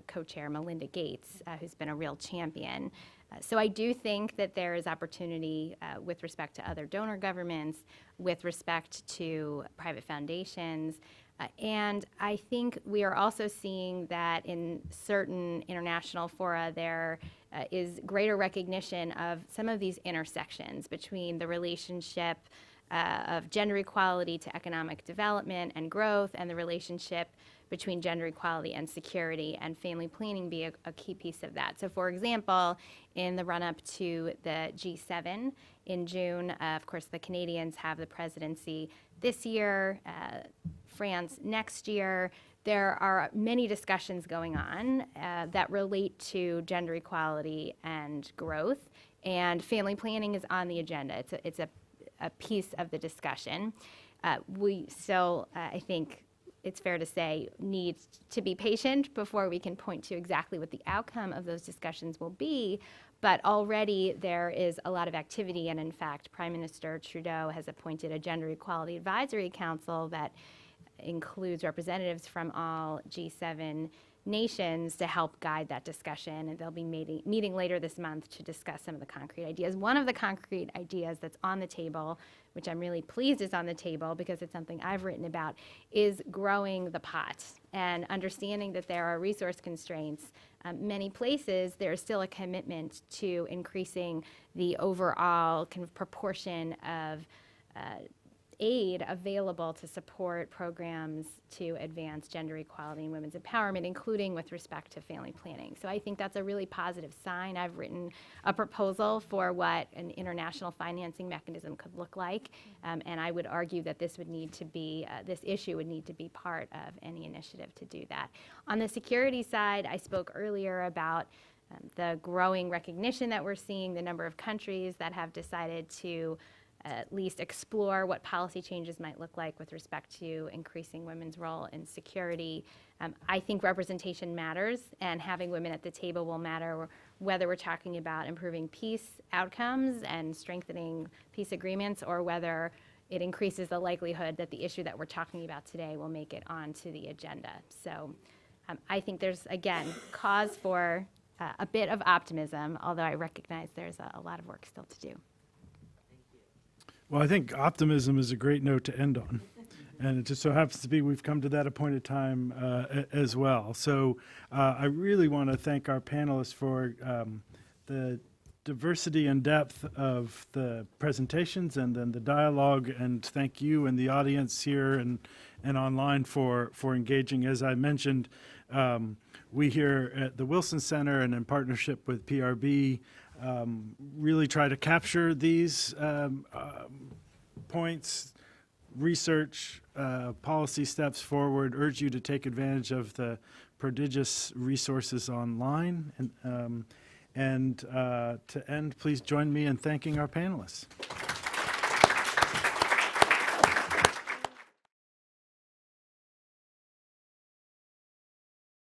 co-chair Melinda Gates, who's been a real champion. So I do think that there is opportunity with respect to other donor governments, with respect to private foundations, and I think we are also seeing that in certain international fora there is greater recognition of some of these intersections between the relationship of gender equality to economic development and growth, and the relationship between gender equality and security, and family planning be a key piece of that. So for example, in the run-up to the G7 in June, of course the Canadians have the presidency this year, France next year. There are many discussions going on that relate to gender equality and growth, and family planning is on the agenda. It's a piece of the discussion. We still, I think it's fair to say, need to be patient before we can point to exactly what the outcome of those discussions will be. But already there is a lot of activity, and in fact, Prime Minister Trudeau has appointed a Gender Equality Advisory Council that includes representatives from all G7 nations to help guide that discussion, and they'll be meeting later this month to discuss some of the concrete ideas. One of the concrete ideas that's on the table, which I'm really pleased is on the table because it's something I've written about, is growing the pot and understanding that there are resource constraints. Many places there's still a commitment to increasing the overall kind of proportion of aid available to support programs to advance gender equality and women's empowerment, including with respect to family planning. So I think that's a really positive sign. I've written a proposal for what an international financing mechanism could look like, and I would argue that this would need to be, this issue would need to be part of any initiative to do that. On the security side, I spoke earlier about the growing recognition that we're seeing, the number of countries that have decided to at least explore what policy changes might look like with respect to increasing women's role in security. I think representation matters, and having women at the table will matter, whether we're talking about improving peace outcomes and strengthening peace agreements, or whether it increases the likelihood that the issue that we're talking about today will make it onto the agenda. So I think there's, again, cause for a bit of optimism, although I recognize there's a lot of work still to do. Well, I think optimism is a great note to end on. And it just so happens to be we've come to that appointed time as well. So I really want to thank our panelists for the diversity and depth of the presentations and then the dialogue, and thank you and the audience here and online for engaging. As I mentioned, we here at the Wilson Center and in partnership with PRB really try to capture these points, research, policy steps forward, urge you to take advantage of the prodigious resources online. And to end, please join me in thanking our panelists.